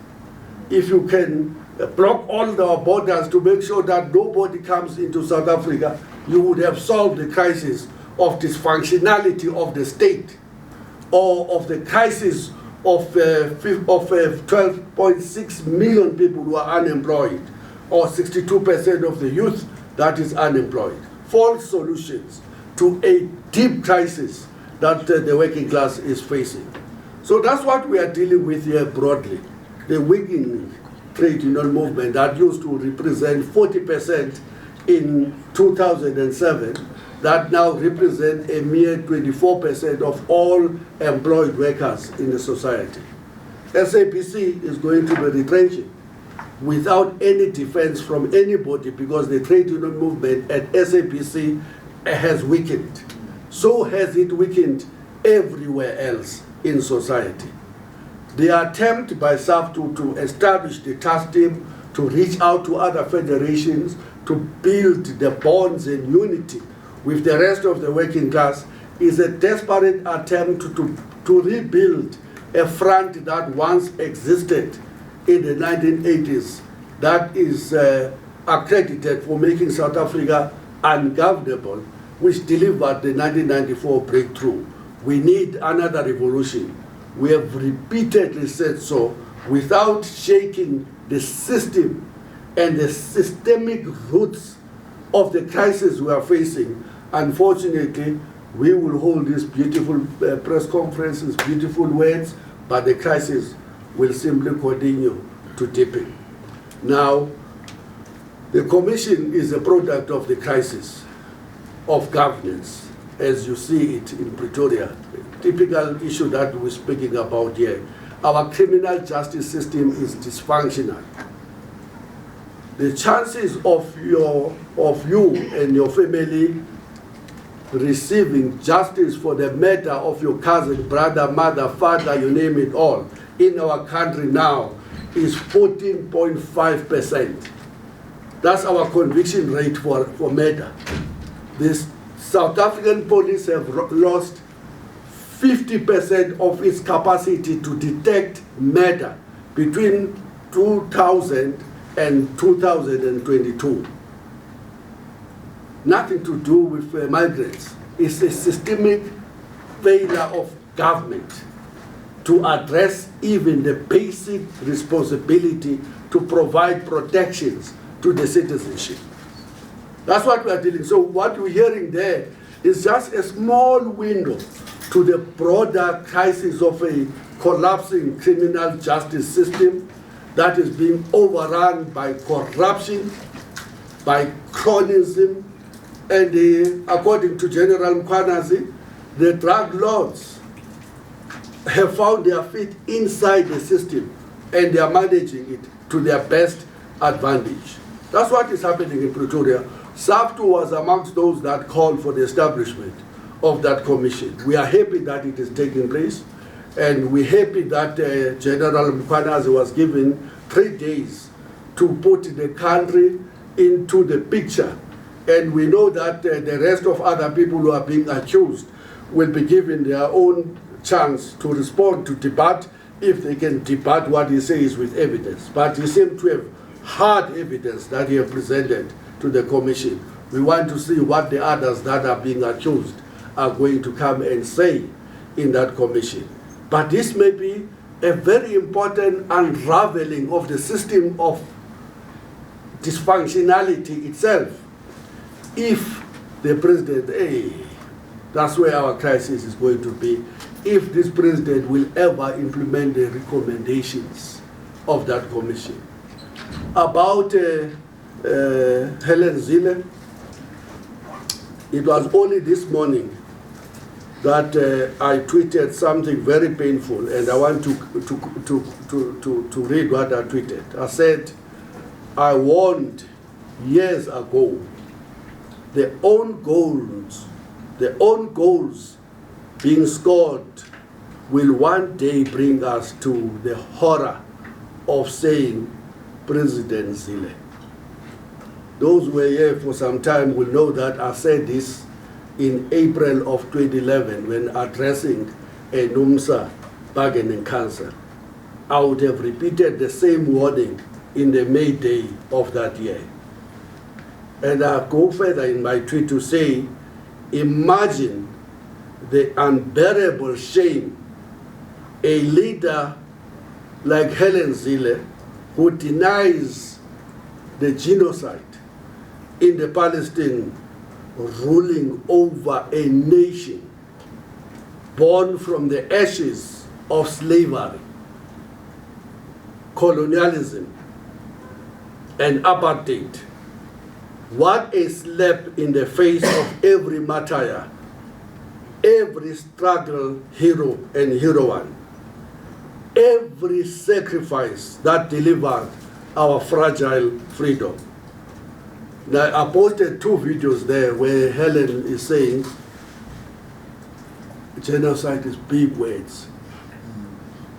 If you can block all the borders to make sure that nobody comes into South Africa, you would have solved the crisis of dysfunctionality of the state, or of the crisis of 12.6 million people who are unemployed, or 62% of the youth that is unemployed. False solutions to a deep crisis that the working class is facing. So that's what we are dealing with here broadly. The weakening trade union movement that used to represent 40% in 2007, that now represent a mere 24% of all employed workers in the society. SAPC is going to be retrenching without any defense from anybody, because the trade union movement at SAPC has weakened. So has it weakened everywhere else in society. The attempt by Saftu to establish the task team, to reach out to other federations, to build the bonds and unity with the rest of the working class, is a desperate attempt to rebuild a front that once existed in the 1980s that is accredited for making South Africa ungovernable, which delivered the 1994 breakthrough. We need another revolution. We have repeatedly said so, without shaking the system and the systemic roots of the crisis we are facing. Unfortunately, we will hold these beautiful press conferences, beautiful words, but the crisis will simply continue to deepen. Now, the Commission is a product of the crisis of governance, as you see it in Pretoria. Typical issue that we're speaking about here. Our criminal justice system is dysfunctional. The chances of you and your family receiving justice for the murder of your cousin, brother, mother, father, you name it all, in our country now is 14.5%. That's our conviction rate for murder. The South African police have lost 50% of its capacity to detect murder between 2000 and 2022. Nothing to do with migrants. It's a systemic failure of government to address even the basic responsibility to provide protections to the citizenship. That's what we are dealing. So what we're hearing there is just a small window to the broader crisis of a collapsing criminal justice system that is being overrun by corruption, by cronyism, and according to General Mkhwanazi, the drug lords have found their feet inside the system and they are managing it to their best advantage. That's what is happening in Pretoria. Saftu was amongst those that called for the establishment of that commission. We are happy that it is taking place, and we're happy that General Mkhwanazi was given 3 days to put the country into the picture. And we know that the rest of other people who are being accused will be given their own chance to respond to debate if they can debate what he says with evidence. But he seems to have hard evidence that he has presented to the commission. We want to see what the others that are being accused are going to come and say in that commission. But this may be a very important unraveling of the system of dysfunctionality itself. If the president, that's where our crisis is going to be, if this president will ever implement the recommendations of that commission. About Helen Zille, it was only this morning that I tweeted something very painful, and I want to read what I tweeted. I said, I warned years ago, the own goals being scored will one day bring us to the horror of saying President Zille. Those who were here for some time will know that I said this in April of 2011 when addressing a NUMSA bargaining council. I would have repeated the same warning in the May Day of that year. And I go further in my tweet to say, imagine the unbearable shame a leader like Helen Zille, who denies the genocide in the Palestine, ruling over a nation born from the ashes of slavery, colonialism, and apartheid. What a slap in the face of every martyr, every struggle hero and heroine, every sacrifice that delivered our fragile freedom. Now, I posted 2 videos there where Helen is saying genocide is big words.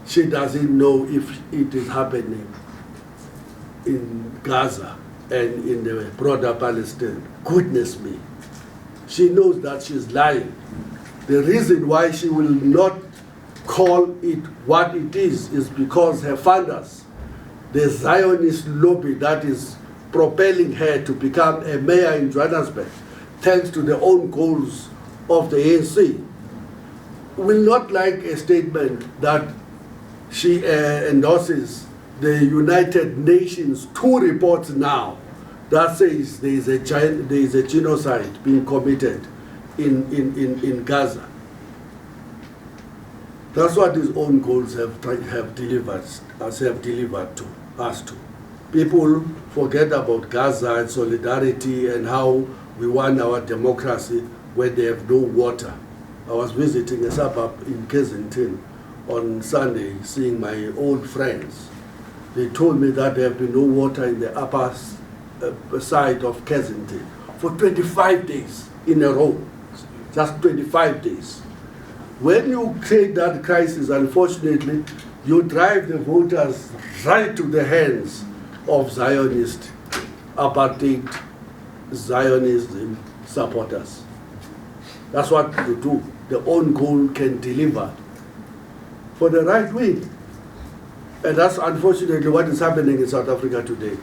She doesn't know if it is happening in Gaza and in the broader Palestine. Goodness me. She knows that she's lying. The reason why she will not call it what it is because her funders, the Zionist lobby that is propelling her to become a mayor in Johannesburg, thanks to the own goals of the ANC, will not like a statement that she endorses the United Nations 2 reports now that says there is a genocide being committed in Gaza. That's what these own goals have delivered to us to. People forget about Gaza and solidarity and how we want our democracy when they have no water. I was visiting a suburb in Kensington on Sunday, seeing my old friends. They told me that there have been no water in the upper side of Kensington for 25 days in a row. Just 25 days. When you create that crisis, unfortunately, you drive the voters right to the hands of Zionist, apartheid, Zionism supporters. That's what you do. The own goal can deliver for the right wing. And that's unfortunately what is happening in South Africa today.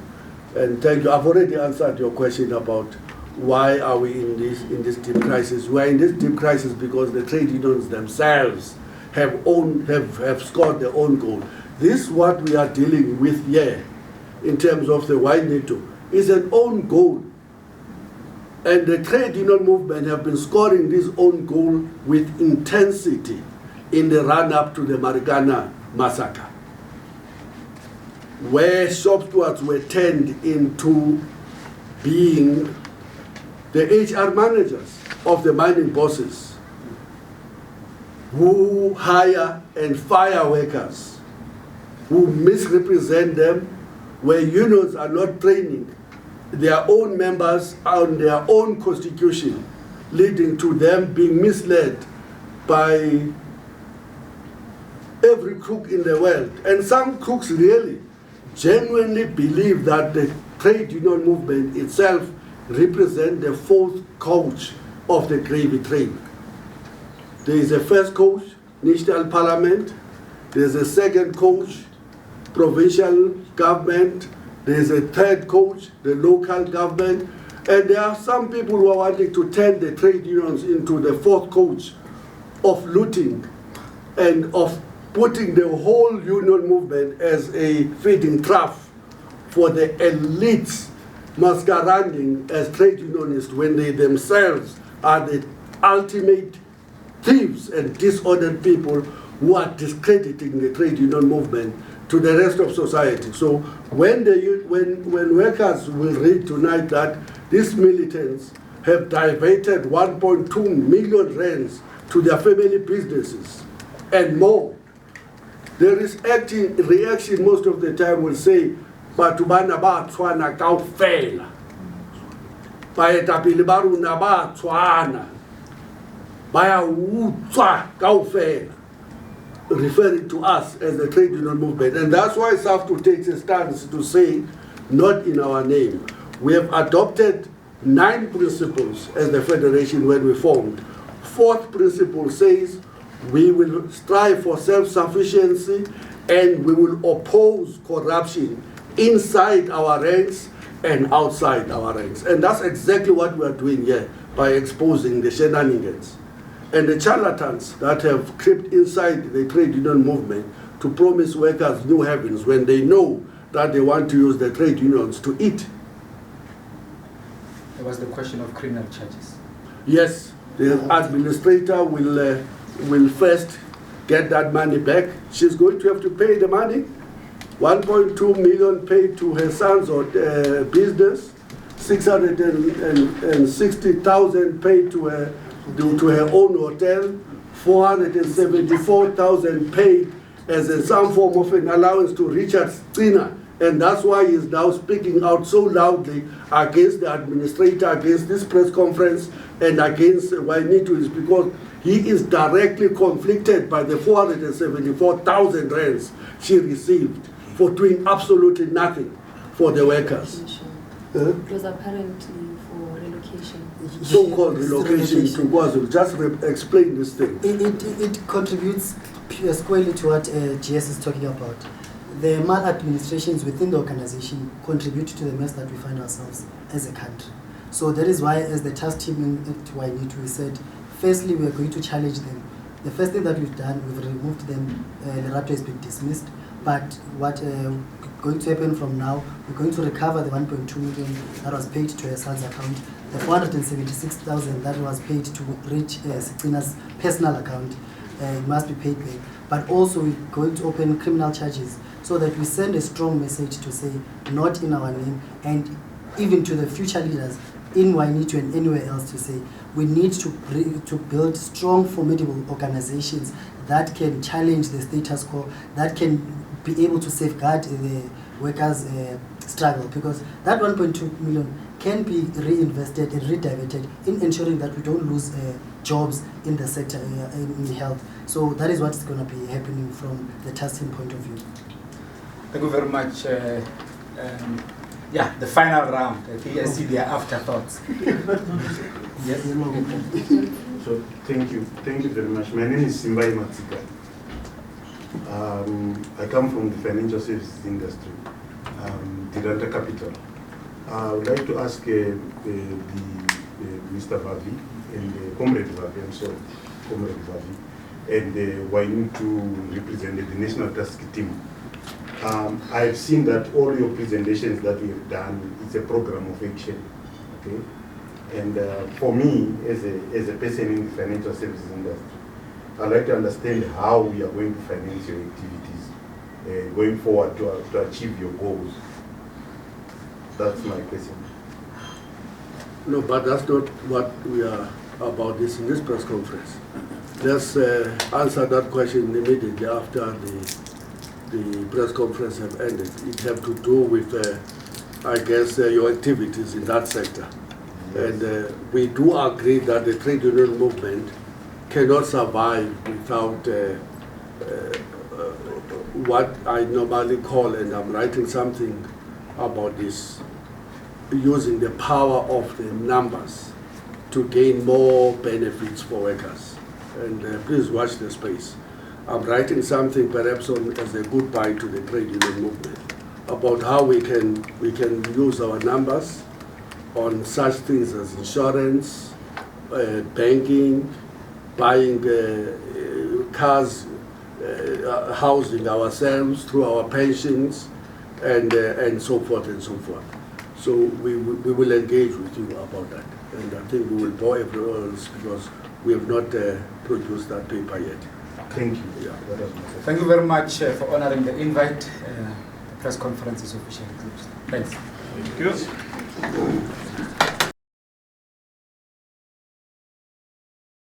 And thank you. I've already answered your question about why are we in this deep crisis. We're in this deep crisis because the trade unions themselves have scored their own goal. This what we are dealing with here in terms of the Ynitu is an own goal. And the trade union movement have been scoring this own goal with intensity in the run-up to the Marikana massacre, where shop stewards were turned into being the HR managers of the mining bosses who hire and fire workers, who misrepresent them, where unions are not training their own members on their own constitution, leading to them being misled by every crook in the world. And some crooks really genuinely believe that the trade union movement itself represents the 4th coach of the gravy train. There is a first coach, national parliament. There's a second coach, provincial government. There's a third coach, the local government. And there are some people who are wanting to turn the trade unions into the fourth coach of looting and of putting the whole union movement as a feeding trough for the elites masquerading as trade unionists when they themselves are the ultimate thieves and disordered people who are discrediting the trade union movement to the rest of society. So when workers will read tonight that these militants have diverted 1.2 million rands to their family businesses and more, there is reaction most of the time will say, batho bana ba tshwana kaofela, baetapele ba rona ba tshwana, ba ya utswa kaofela, referring to us as the trade union movement. And that's why Saftu takes a stance to say, not in our name. We have adopted 9 principles as the federation when we formed. 4th principle says we will strive for self-sufficiency and we will oppose corruption inside our ranks and outside our ranks. And that's exactly what we are doing here by exposing the shenanigans and the charlatans that have crept inside the trade union movement to promise workers new heavens when they know that they want to use the trade unions to eat. There was the question of criminal charges. Yes, the administrator will first get that money back. She's going to have to pay the money. 1.2 million paid to her son's business, 660,000 paid to her own hotel, 474,000 paid as some form of an allowance to Richard Stina. And that's why he's now speaking out so loudly against the administrator, against this press conference, and against Ynitu, is because he is directly conflicted by the 474,000 rands she received for doing absolutely nothing for the workers. It was apparently for relocation. So-called relocation to KwaZulu. Just explain this thing. It contributes squarely to what GS is talking about. The maladministrations within the organization contribute to the mess that we find ourselves as a country. So that is why, as the task team at Ynitu, we said, firstly, we are going to challenge them. The first thing that we've done, we've removed them. Lerato has been dismissed. But what going to happen from now, we're going to recover the 1.2 million that was paid to her son's account, the 476,000 that was paid to reach Sitina's personal account, it must be paid back. But also we're going to open criminal charges so that we send a strong message to say, not in our name, and even to the future leaders in Ynitu and anywhere else to say, we need to build strong, formidable organizations that can challenge the status quo, that can be able to safeguard the workers' struggle, because that 1.2 million can be reinvested and rediverted in ensuring that we don't lose jobs in the sector, in health. So that is what's going to be happening from the testing point of view. Thank you very much. Yeah, the final round. I think I see their afterthoughts. Yes. So thank you very much. My name is Simbai Matsika. I come from the financial services industry, Tiranta Capital. I would like to ask Mr. Vavi and Comrade Vavi, I'm sorry, Comrade Vavi, and Ynitu represented the National Task Team. I've seen that all your presentations that we have done, it's a program of action, okay? And for me, as a person in the financial services industry, I'd like to understand how we are going to finance your activities going forward to achieve your goals. That's my question. No, but that's not what we are about this in this press conference. Let's answer that question immediately after the press conference have ended. It have to do with, I guess, your activities in that sector. Yes. And we do agree that the trade union movement cannot survive without what I normally call, and I'm writing something about this, using the power of the numbers to gain more benefits for workers. and please watch the space. I'm writing something perhaps as a goodbye to the trade union movement about how we can use our numbers on such things as insurance, banking, buying cars, housing ourselves through our pensions, and so forth and so forth. So we will engage with you about that. And I think we will bore everyone else because we have not produced that paper yet. Thank you. Yeah. Thank you very much for honoring the invite. The press conference is officially closed. Thanks. Thank you.